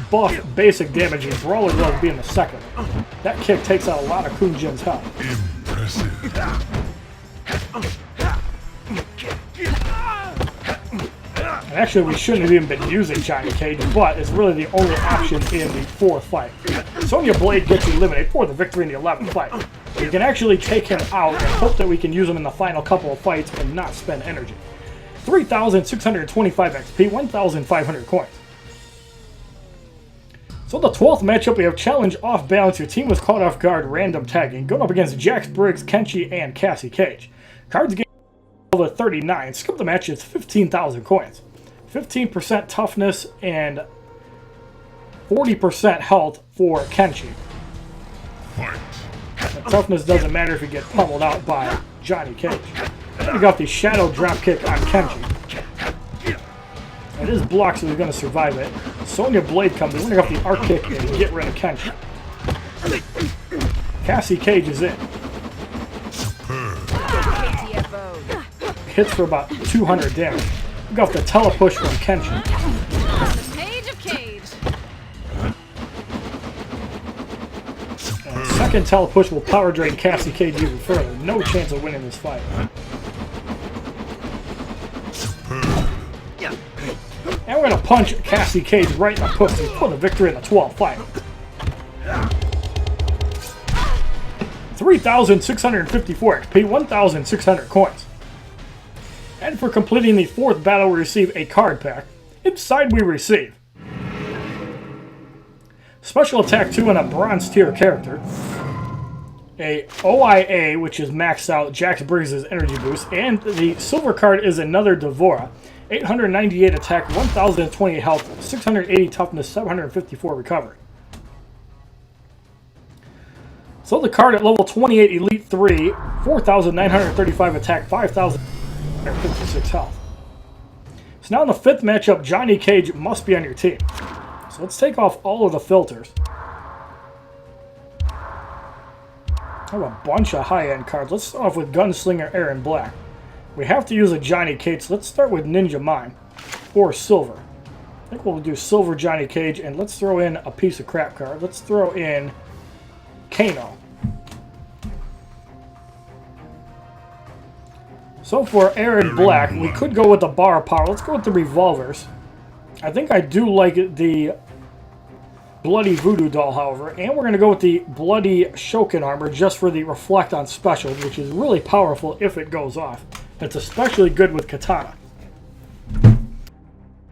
buff basic damage, and Brawler Glove being the second. That kick takes out a lot of Kun Jin's health. Impressive. And actually, we shouldn't have even been using Johnny Cage, but it's really the only option in the 4th fight. Sonya Blade gets eliminated for the victory in the 11th fight. We can actually take him out and hope that we can use him in the final couple of fights and not spend energy. 3,625 XP, 1,500 coins. So the 12th matchup, we have Challenge Off Balance. Your team was caught off guard, random tagging. Going up against Jax Briggs, Kenshi, and Cassie Cage. Cards gain level 39. Skip the match, it's 15,000 coins. 15% toughness and 40% health for Kenshi. Fight. The toughness doesn't matter if you get pummeled out by Johnny Cage. Then we got the Shadow Dropkick on Kenji. It is blocked, so he's going to survive it. Sonya Blade comes in. We're going to got the Arc Kick and get rid of Kenji. Cassie Cage is in. Hits for about 200 damage. We got the Telepush from Kenji. The Page of Cage. And second Telepush will power drain Cassie Cage even further. No chance of winning this fight. And we're going to punch Cassie Cage right in the pussy for the victory in the 12th fight. 3,654 XP, 1,600 coins. And for completing the 4th battle, we receive a card pack. Inside we receive Special Attack 2 and a Bronze Tier character. A OIA, which is maxed out, Jax Briggs' energy boost. And the silver card is another Devora. 898 attack, 1,028 health, 680 toughness, 754 recovery. So the card at level 28, Elite 3, 4,935 attack, 5,056 health. So now in the 5th matchup, Johnny Cage must be on your team. So let's take off all of the filters. I have a bunch of high-end cards. Let's start off with Gunslinger Aaron Black. We have to use a Johnny Cage, so let's start with Ninja Mime, or Silver. I think we'll do Silver Johnny Cage, and let's throw in a piece of crap card. Let's throw in Kano. So for Aaron Black, we could go with the Bar Power. Let's go with the Revolvers. I think I do like the Bloody Voodoo Doll, however, and we're going to go with the Bloody Shokin Armor just for the Reflect on Special, which is really powerful if it goes off. It's especially good with Katana.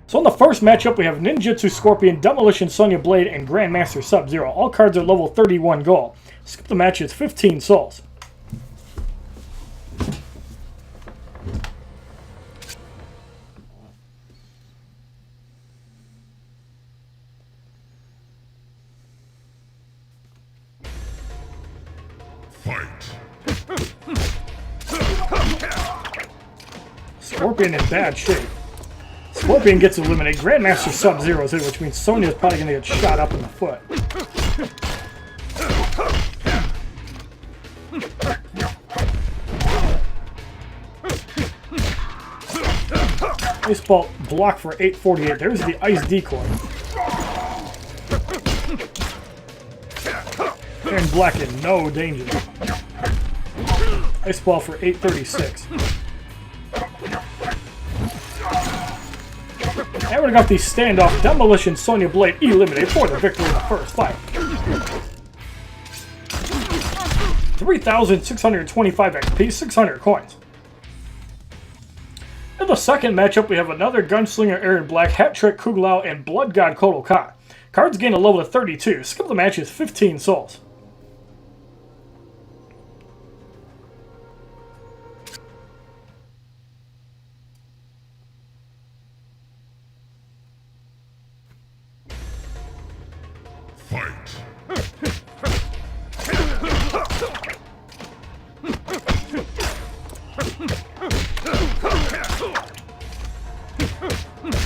So in the first matchup, we have Ninjutsu Scorpion, Demolition Sonya Blade, and Grandmaster Sub-Zero. All cards are level 31 gold. Skip the match, it's 15 souls. Scorpion in bad shape. Scorpion gets eliminated. Grandmaster Sub-Zero is in, which means Sonya's probably going to get shot up in the foot. Ice Ball block for 848. There's the Ice Decoy. Aaron Black in no danger. Ice Ball for 836. And we got the standoff Demolition Sonya Blade eliminated for the victory in the first fight. 3,625 XP, 600 coins. In the second matchup, we have another Gunslinger Aaron Black, Hat Trick Kugelao, and Blood God Kotal Khan. Cards gain a level of 32. Skip the match is 15 souls.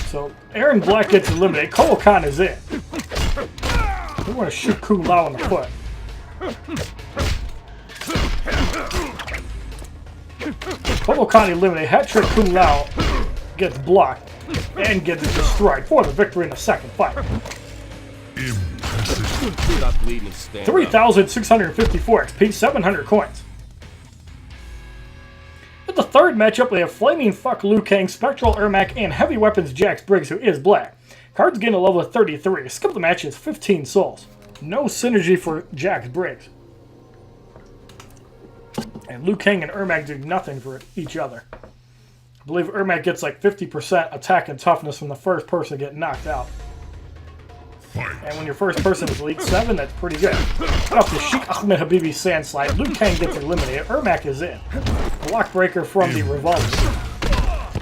So Aaron Black gets eliminated. Kotal Khan is in. We want to shoot Kugelao in the foot. Kotal Khan eliminated. Hat Trick Kugelao gets blocked and gets destroyed for the victory in the second fight. 3,654 XP, 700 coins. In the third matchup, we have Flaming Fuck Liu Kang, Spectral Ermac, and Heavy Weapons Jax Briggs, who is black. Cards gain a level of 33. Skip the match is 15 souls. No synergy for Jax Briggs. And Liu Kang and Ermac do nothing for each other. I believe Ermac gets like 50% attack and toughness from the first person to get knocked out. And when your first person is Elite 7, that's pretty good. Right off the Sheikh Ahmed Habibi Sandslide, Liu Kang gets eliminated. Ermac is in. Block breaker from the Revolver.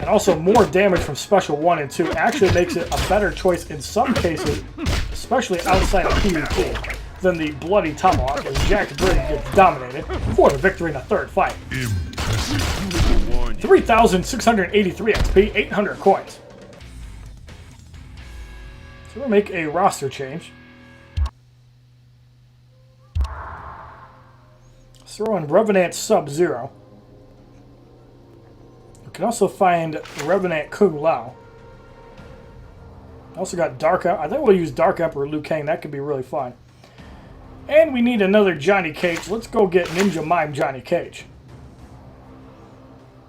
And also more damage from Special 1 and 2 actually makes it a better choice in some cases, especially outside of PvP, than the Bloody Tomahawk, as Jax Briggs gets dominated for the victory in the third fight. 3,683 XP, 800 coins. So we'll make a roster change. Let's throw in Revenant Sub-Zero. We can also find Revenant Kung Lao. Also got Dark Emperor. I think we'll use Dark Emperor Liu Kang. That could be really fun. And we need another Johnny Cage. Let's go get Ninja Mime Johnny Cage.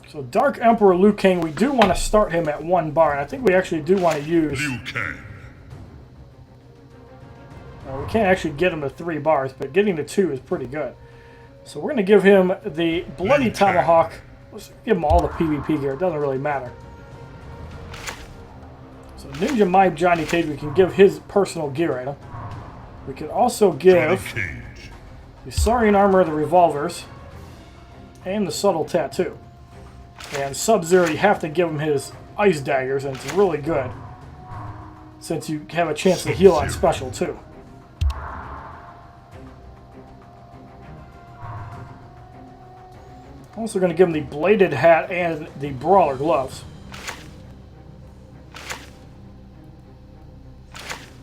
So Dark Emperor Liu Kang, we do want to start him at 1 bar. And I think we actually do want to use... Liu Kang. We can't actually get him to 3 bars, but getting to 2 is pretty good. So we're going to give him the Bloody Tomahawk. Let's give him all the PvP gear. It doesn't really matter. So Ninja Mime Johnny Cage, we can give his personal gear item. We can also give the Saurian Armor, the revolvers, and the Subtle Tattoo. And Sub-Zero, you have to give him his ice daggers, and it's really good, since you have a chance to heal on special too. Also going to give him the bladed hat and the brawler gloves.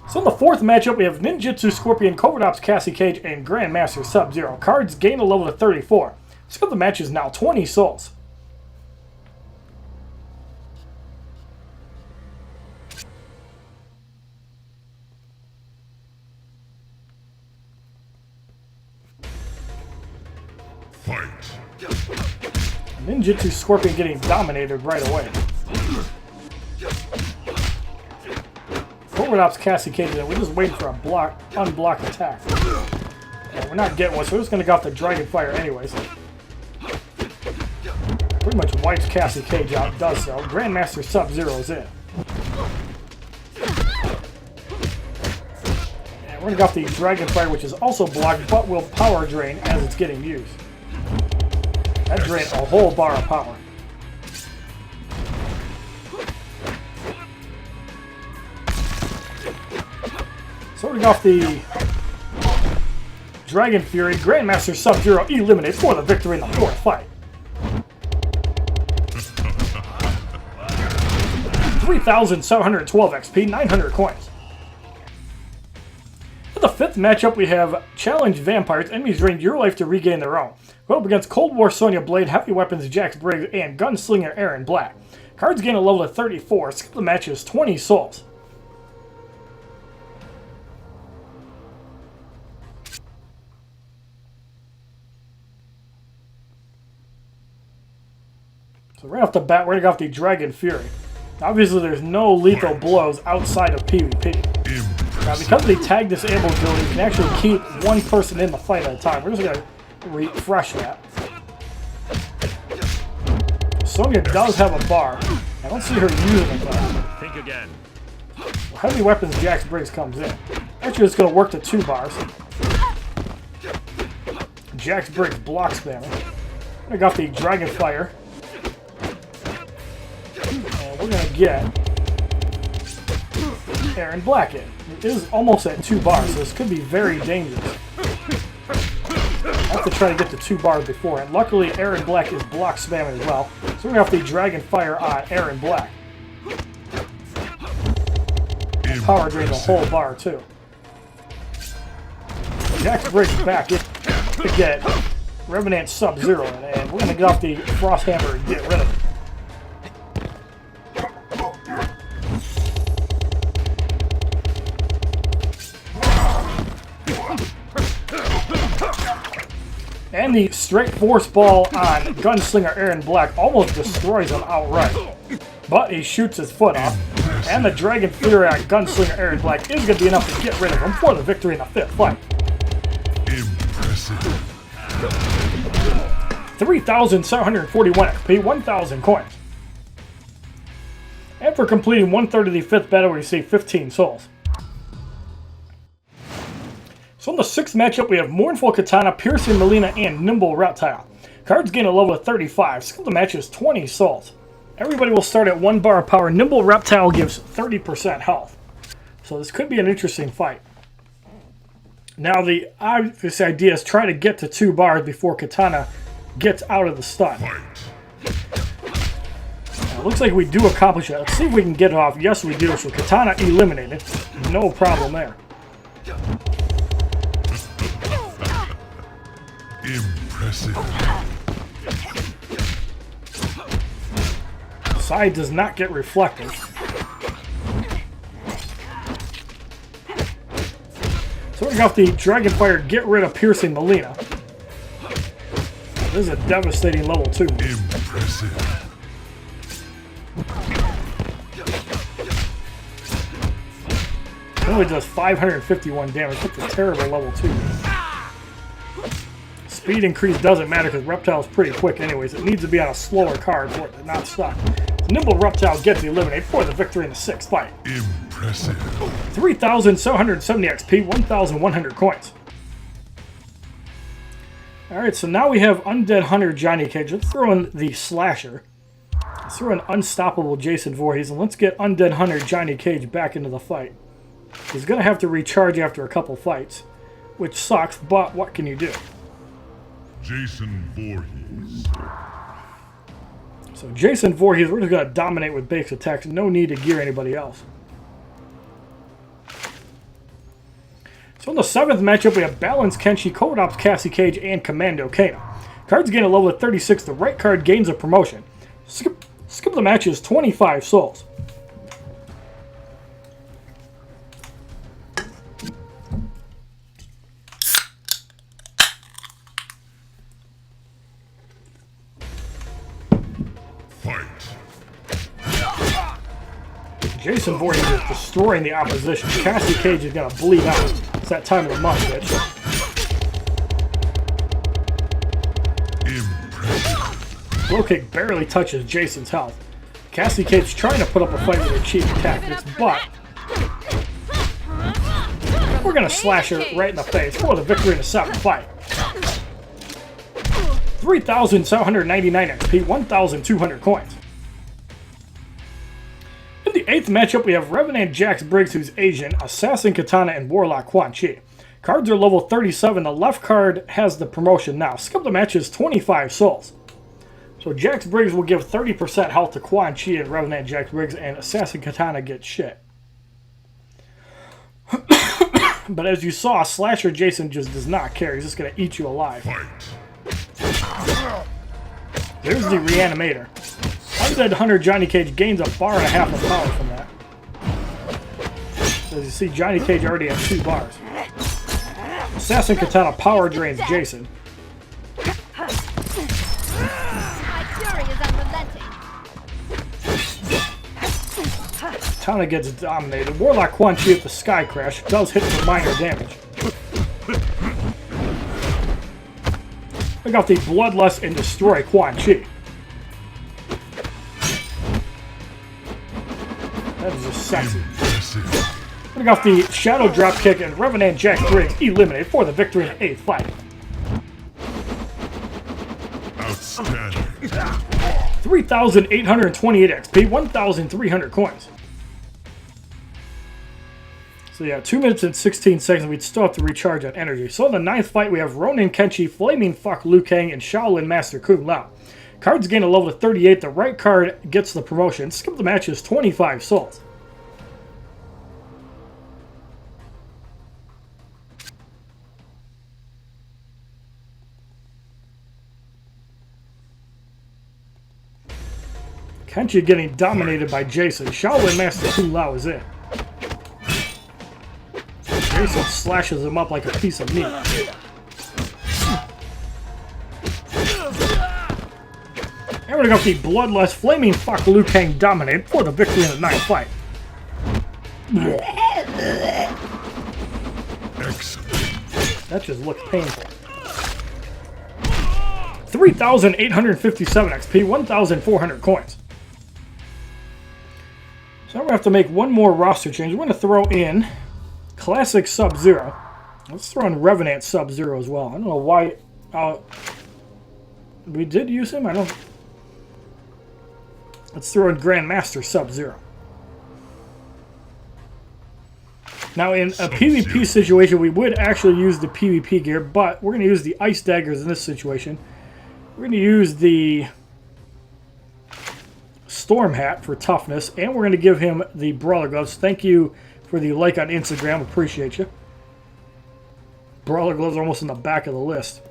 So in the 4th matchup, we have Ninjutsu Scorpion, Covert Ops Cassie Cage, and Grandmaster Sub-Zero. Cards gain a level to 34. Skill of the match is now 20 souls. Fight. Ninjutsu Scorpion getting dominated right away. Covert Ops Cassie Cage, we're just waiting for a unblocked attack. Yeah, we're not getting one, so we're just going to go off the Dragon Fire anyways. Pretty much wipes Cassie Cage out, does so. Grandmaster Sub-Zero is in. And we're going to go off the Dragon Fire, which is also blocked, but will power drain as it's getting used. That drained a whole bar of power. Starting off the Dragon Fury, Grandmaster Sub-Zero eliminated for the victory in the 4th fight. 3,712 XP, 900 coins. For the 5th matchup, we have Challenge Vampires. Enemies drain your life to regain their own. Go up against Cold War Sonya Blade, Heavy Weapons Jax Briggs, and Gunslinger Aaron Black. Cards gain a level of 34. Skill of the match is 20 souls. So right off the bat, we're going to go off the Dragon Fury. Obviously, there's no lethal blows outside of PvP. Now, because of the tag disable ability, you can actually keep one person in the fight at a time. We're just going to refresh that. Sonya does have a bar. I don't see her using it, though. Think again. Well, Heavy Weapons Jax Briggs comes in. Actually, it's going to work to 2 bars. Jax Briggs block spamming. I'm going to go off the Dragon Fire. And we're going to get Aaron Black in. It is almost at 2 bars, so this could be very dangerous. I have to try to get to 2 bars before, and luckily Aaron Black is block spamming as well. So we're going to have the Dragon Fire on Aaron Black. Power drain the whole bar too. Jax Briggs back in to get Revenant Sub-Zero in, and we're going to get off the Frost Hammer and get rid of it. And the straight force ball on Gunslinger Aaron Black almost destroys him outright. But he shoots his foot off. And the Dragon Fury on Gunslinger Aaron Black is going to be enough to get rid of him for the victory in the 5th fight. Impressive. 3,741 XP, 1,000 coins. And for completing 1/3 of the 5th battle, we receive 15 souls. So in the 6th matchup, we have Mournful Katana, Piercing Melina, and Nimble Reptile. Cards gain a level of 35. Skill of the match is 20 souls. Everybody will start at 1 bar of power. Nimble Reptile gives 30% health. So this could be an interesting fight. Now the obvious idea is try to get to 2 bars before Katana gets out of the stun. Looks like we do accomplish it. Let's see if we can get it off. Yes, we do. So Katana eliminated. No problem there. Impressive. Side does not get reflected. Starting off the Dragon Fire, get rid of Piercing Melina. This is a devastating level 2. Impressive. It only does 551 damage. That's a terrible level 2. Speed increase doesn't matter because Reptile's pretty quick anyways. It needs to be on a slower card for it to not stop. Nimble Reptile gets eliminated for the victory in the 6th fight. Impressive. 3,770 XP, 1,100 coins. Alright, so now we have Undead Hunter Johnny Cage. Let's throw in the Slasher. Let's throw in Unstoppable Jason Voorhees, and let's get Undead Hunter Johnny Cage back into the fight. He's going to have to recharge after a couple fights, which sucks, but what can you do? Jason Voorhees. So Jason Voorhees, we're just going to dominate with base attacks. No need to gear anybody else. So in the 7th matchup, we have Balance Kenshi, Code Ops Cassie Cage, and Commando Kano. Cards gain a level of 36. The right card gains a promotion. Skip the match is 25 souls. Jason Voorhees is destroying the opposition. Cassie Cage is going to bleed out. It's that time of the month, bitch. Impressive. Low kick barely touches Jason's health. Cassie Cage trying to put up a fight with her cheap attack. It's butt. We're going to slash her right in the face for the victory in the 7th fight. 3,799 XP, 1,200 coins. In the 8th matchup, we have Revenant Jax Briggs, who's Asian, Assassin Katana, and Warlock Quan Chi. Cards are level 37. The left card has the promotion now. Skip the match is 25 souls. So Jax Briggs will give 30% health to Quan Chi and Revenant Jax Briggs, and Assassin Katana gets shit. But as you saw, Slasher Jason just does not care. He's just going to eat you alive. There's the Reanimator. Undead Hunter Johnny Cage gains a bar and a half of power from that. As you see, Johnny Cage already has 2 bars. Assassin Katana power drains Jason. My fury is unrelenting. Katana gets dominated. Warlock Quan Chi at the Sky Crash does hit for minor damage. I got the Bloodlust and Destroy Quan Chi. That is just sexy. We got the Shadow Drop Kick and Revenant Jax Briggs eliminated for the victory in the 8th fight. Outstanding. 3,828 XP, 1,300 coins. So yeah, 2 minutes and 16 seconds. We'd still have to recharge that energy. So in the 9th fight, we have Ronin Kenshi, Flaming Fuck Liu Kang, and Shaolin Master Kung Lao. Cards gain a level of 38. The right card gets the promotion. Skip the match is 25 souls. Kenshi getting dominated by Jason. Shaolin Master Kung Lao is in. Jason slashes him up like a piece of meat. And we're going to go the Bloodlust Flaming Fuck Liu Kang dominate for the victory in the 9th fight. Excellent. That just looks painful. 3,857 XP, 1,400 coins. So we're going to have to make one more roster change. We're going to throw in Classic Sub-Zero. Let's throw in Revenant Sub-Zero as well. I don't know why we did use him. I don't. Let's throw in Grandmaster Sub-Zero. Now in a PvP situation, we would actually use the PvP gear, but we're going to use the Ice Daggers in this situation. We're going to use the Storm hat for Toughness, and we're going to give him the Brawler Gloves. Thank you for the like on Instagram. Appreciate you. Brawler Gloves are almost in the back of the list.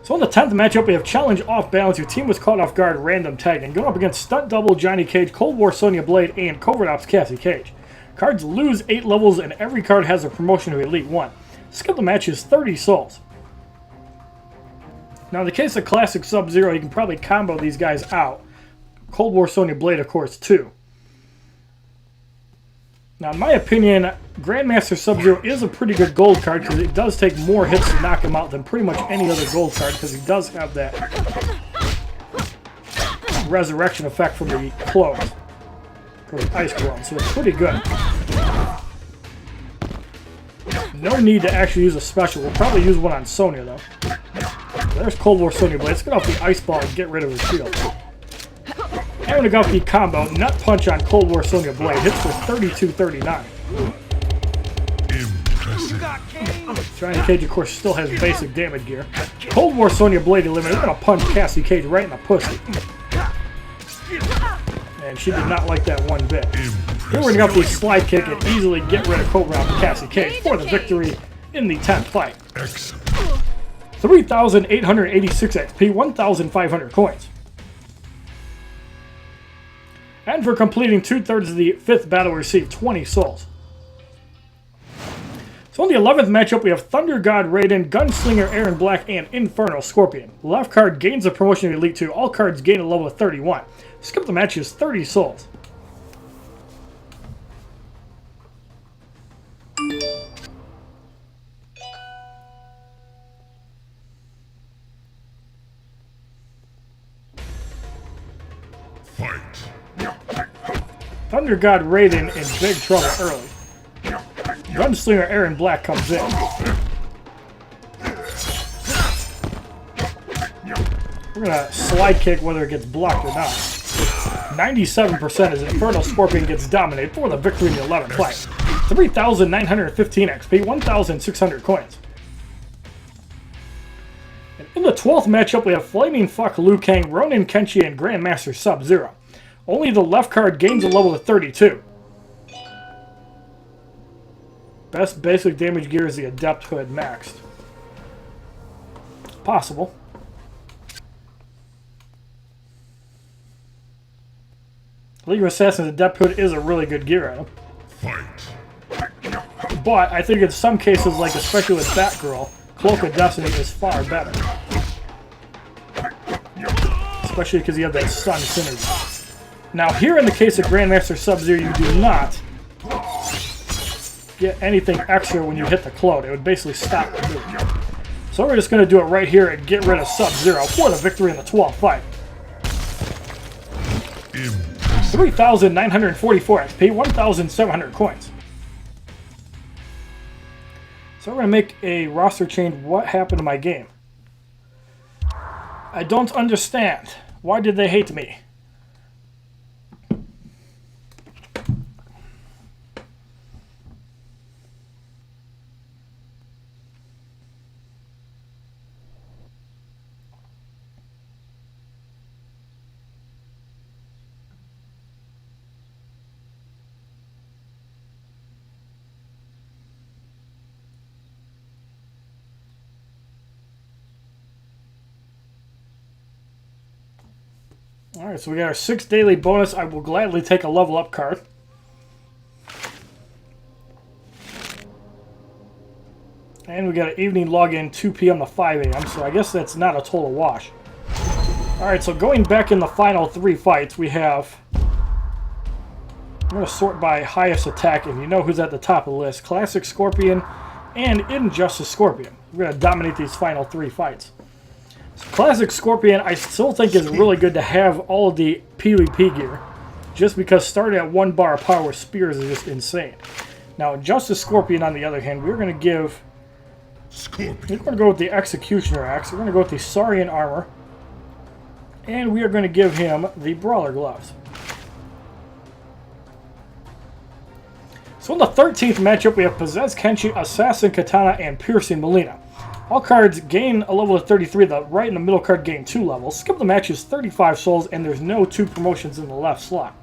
So in the 10th matchup, we have Challenge Off Balance. Your team was caught off guard, random tagging. Going up against Stunt Double, Johnny Cage, Cold War, Sonya Blade, and Covert Ops, Cassie Cage. Cards lose 8 levels, and every card has a promotion to Elite 1. Skill the match is 30 souls. Now in the case of Classic Sub-Zero, you can probably combo these guys out. Cold War, Sonya Blade, of course, too. Now, in my opinion, Grandmaster Sub-Zero is a pretty good gold card because it does take more hits to knock him out than pretty much any other gold card because he does have that resurrection effect from the clone, from the ice clone, so it's pretty good. No need to actually use a special. We'll probably use one on Sonya, though. There's Cold War Sonya Blade. Let's get off the ice ball and get rid of her shield. And we're going to go with the combo Nut Punch on Cold War Sonya Blade. Hits for 32-39. Johnny Cage, of course, still has basic damage gear. Cold War Sonya Blade eliminated. We're going to punch Cassie Cage right in the pussy. And she did not like that one bit. Here we're going to go with the slide kick and easily get rid of Cobra and Cassie Cage for the victory in the 10th fight. 3,886 XP, 1,500 coins. And for completing 2/3 of the 5th battle, we received 20 souls. So in the 11th matchup, we have Thunder God Raiden, Gunslinger Aaron Black, and Infernal Scorpion. The left card gains a promotion to Elite 2. All cards gain a level of 31. Skip the match is 30 souls. Fight. Thunder God Raiden in big trouble early. Gunslinger Aaron Black comes in. We're going to slide kick whether it gets blocked or not. 97% as Infernal Scorpion gets dominated for the victory in the 11th fight. 3,915 XP, 1,600 coins. And in the 12th matchup, we have Flaming Fuck Liu Kang, Ronin Kenshi, and Grandmaster Sub-Zero. Only the left card gains a level of 32. Best basic damage gear is the Adept Hood maxed. Possible. League of Assassins Adept Hood is a really good gear item. Fight. But I think in some cases, like especially with Batgirl, Cloak of Destiny is far better. Especially because you have that stun synergy. Now here in the case of Grandmaster Sub-Zero, you do not get anything extra when you hit the clone. It would basically stop the move. So we're just going to do it right here and get rid of Sub-Zero for the victory in the 12th fight. 3,944 XP, 1,700 coins. So we're going to make a roster change. What happened to my game? I don't understand. Why did they hate me? Alright, so we got our 6 daily bonus. I will gladly take a level up card. And we got an evening login 2 p.m. to 5 a.m. So I guess that's not a total wash. Alright, so going back in the final 3 fights, we have... I'm going to sort by highest attack, and you know who's at the top of the list. Classic Scorpion and Injustice Scorpion. We're going to dominate these final 3 fights. Classic Scorpion, I still think is really good to have all of the PvP gear, just because starting at 1 bar of power with spears is just insane. Now, Justice Scorpion, on the other hand, we're going to give... We're going to go with the Executioner Axe, we're going to go with the Saurian Armor, and we are going to give him the Brawler Gloves. So in the 13th matchup, we have Possessed Kenshi, Assassin Katana, and Piercing Melina. All cards gain a level of 33. The right and the middle card gain 2 levels. Skip the match is 35 souls, and there's no 2 promotions in the left slot.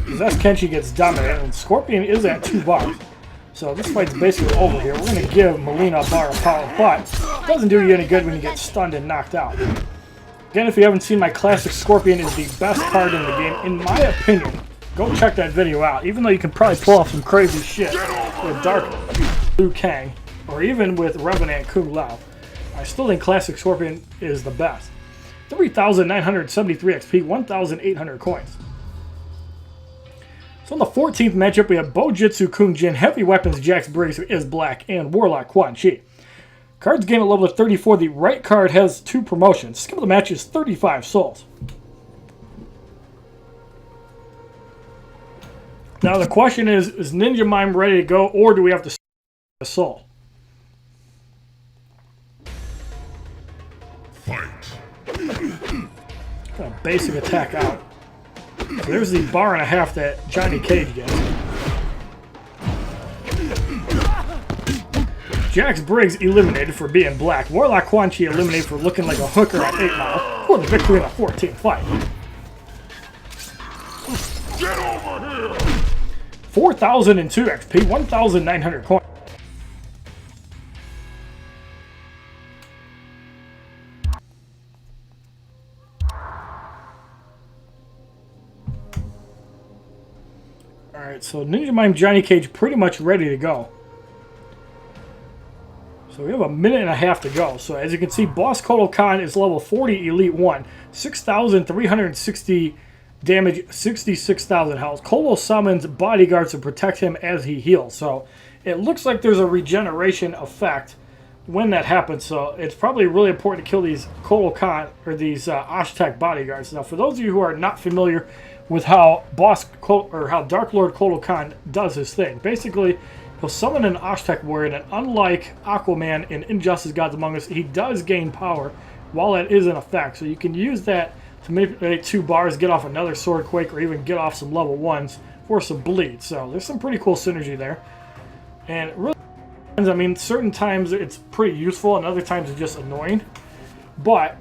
Possessed Kenshi gets dominated, and Scorpion is at 2 bars. So this fight's basically over here. We're going to give Melina a bar of power, but it doesn't do you any good when you get stunned and knocked out. Again, if you haven't seen my classic, Scorpion is the best card in the game, in my opinion. Go check that video out, even though you can probably pull off some crazy shit with Dark Liu Kang, or even with Revenant Kung Lao. I still think classic Scorpion is the best. 3,973 XP, 1,800 coins. So in the 14th matchup, we have Bojutsu Kung Jin, Heavy Weapons Jax Briggs, who is black, and Warlock Quan Chi. Cards gain a level of 34. The right card has 2 promotions. Skip of the match is 35 souls. Now the question is Ninja Mime ready to go, or do we have to a soul? Fight. Got a basic attack out. So there's the bar and a half that Johnny Cage gets. Jax Briggs eliminated for being black. Warlock Quan Chi eliminated for looking like a hooker at 8 Mile. For the victory in the 14th fight. Get over here! 4,002 XP, 1,900 coins. Alright, so Ninja Mime Johnny Cage pretty much ready to go. So we have a minute and a half to go. So as you can see, Boss Kotal Khan is level 40 Elite 1. 6,360 damage, 66,000 health. Kolo summons bodyguards to protect him as he heals. So it looks like there's a regeneration effect when that happens. So it's probably really important to kill these Kotal Khan, or these Osh-Tekk Bodyguards. Now for those of you who are not familiar with how how Dark Lord Kotal Khan does his thing, basically he'll summon an Osh-Tekk warrior, and unlike Aquaman in Injustice Gods Among Us, he does gain power while that is in effect. So you can use that to manipulate 2 bars, get off another Sword Quake, or even get off some level 1s for some bleed. So there's some pretty cool synergy there. And it really depends. I mean, certain times it's pretty useful, and other times it's just annoying. But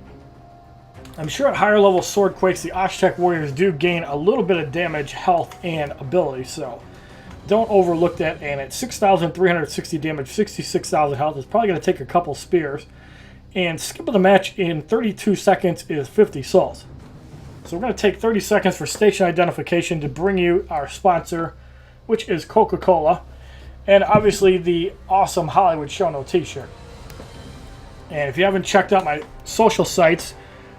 I'm sure at higher level Sword Quakes, the Osh-Tekk warriors do gain a little bit of damage, health, and ability. So don't overlook that. And at 6,360 damage, 66,000 health, it's probably going to take a couple spears. And skip of the match in 32 seconds is 50 souls. So we're going to take 30 seconds for station identification to bring you our sponsor, which is Coca-Cola. And obviously the awesome HollywoodShono t-shirt. And if you haven't checked out my social sites,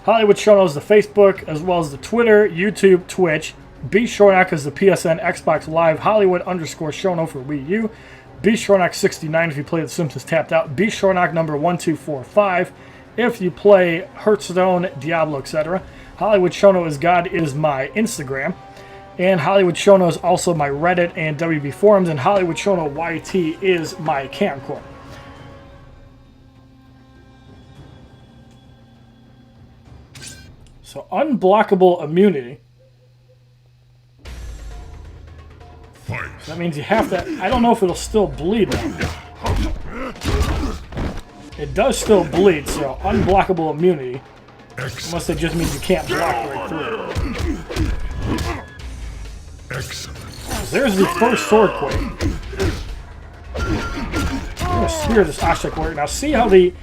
HollywoodShono is the Facebook, as well as the Twitter, YouTube, Twitch. BShornock is the PSN, Xbox Live, Hollywood_Shono for Wii U. BShornock 69 if you play The Simpsons Tapped Out. BShornock number 1245 if you play Hearthstone, Diablo, etc. HollywoodShono is God is my Instagram. And HollywoodShono is also my Reddit and WB forums. And HollywoodShono YT is my camcorder. So unblockable immunity. Fight. That means you have to... I don't know if it'll still bleed though. It does still bleed, so unblockable immunity. Unless it just means you can't block right through it. Excellent. There's the first Sword Quake. I'm going to spear this Osh-Tekk warrior. Now see how the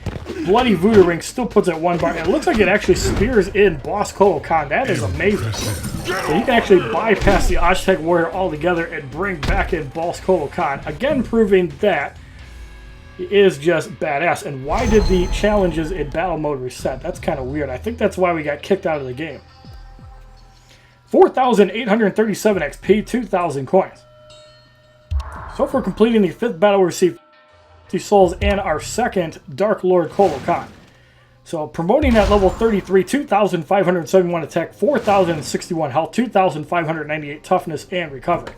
Bloody Voodoo Ring still puts it 1 bar. It looks like it actually spears in Boss Kotal Khan. That is amazing. So you can actually bypass the Osh-Tekk warrior altogether and bring back in Boss Kotal Khan. Again, proving that he is just badass. And why did the challenges in battle mode reset? That's kind of weird. I think that's why we got kicked out of the game. 4,837 XP, 2,000 coins. So for completing the 5th battle, we received 50 souls and our 2nd Dark Lord Kotal Khan. So promoting at level 33, 2,571 attack, 4,061 health, 2,598 toughness, and recovery.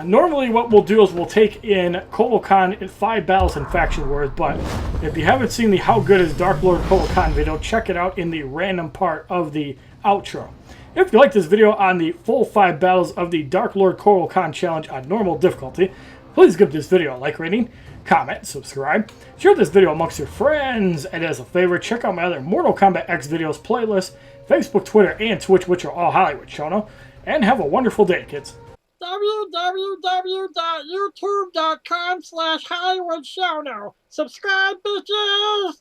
Normally what we'll do is we'll take in Kotal Khan in 5 battles in Faction Wars, but if you haven't seen the How Good is Dark Lord Kotal Khan video, check it out in the random part of the outro. If you like this video on the full 5 battles of the Dark Lord Kotal Khan challenge on normal difficulty, please give this video a like rating, comment, subscribe, share this video amongst your friends, and as a favor, check out my other Mortal Kombat X videos playlist, Facebook, Twitter, and Twitch, which are all HollywoodShono, and have a wonderful day, kids. www.youtube.com/HollywoodShono. Subscribe, bitches!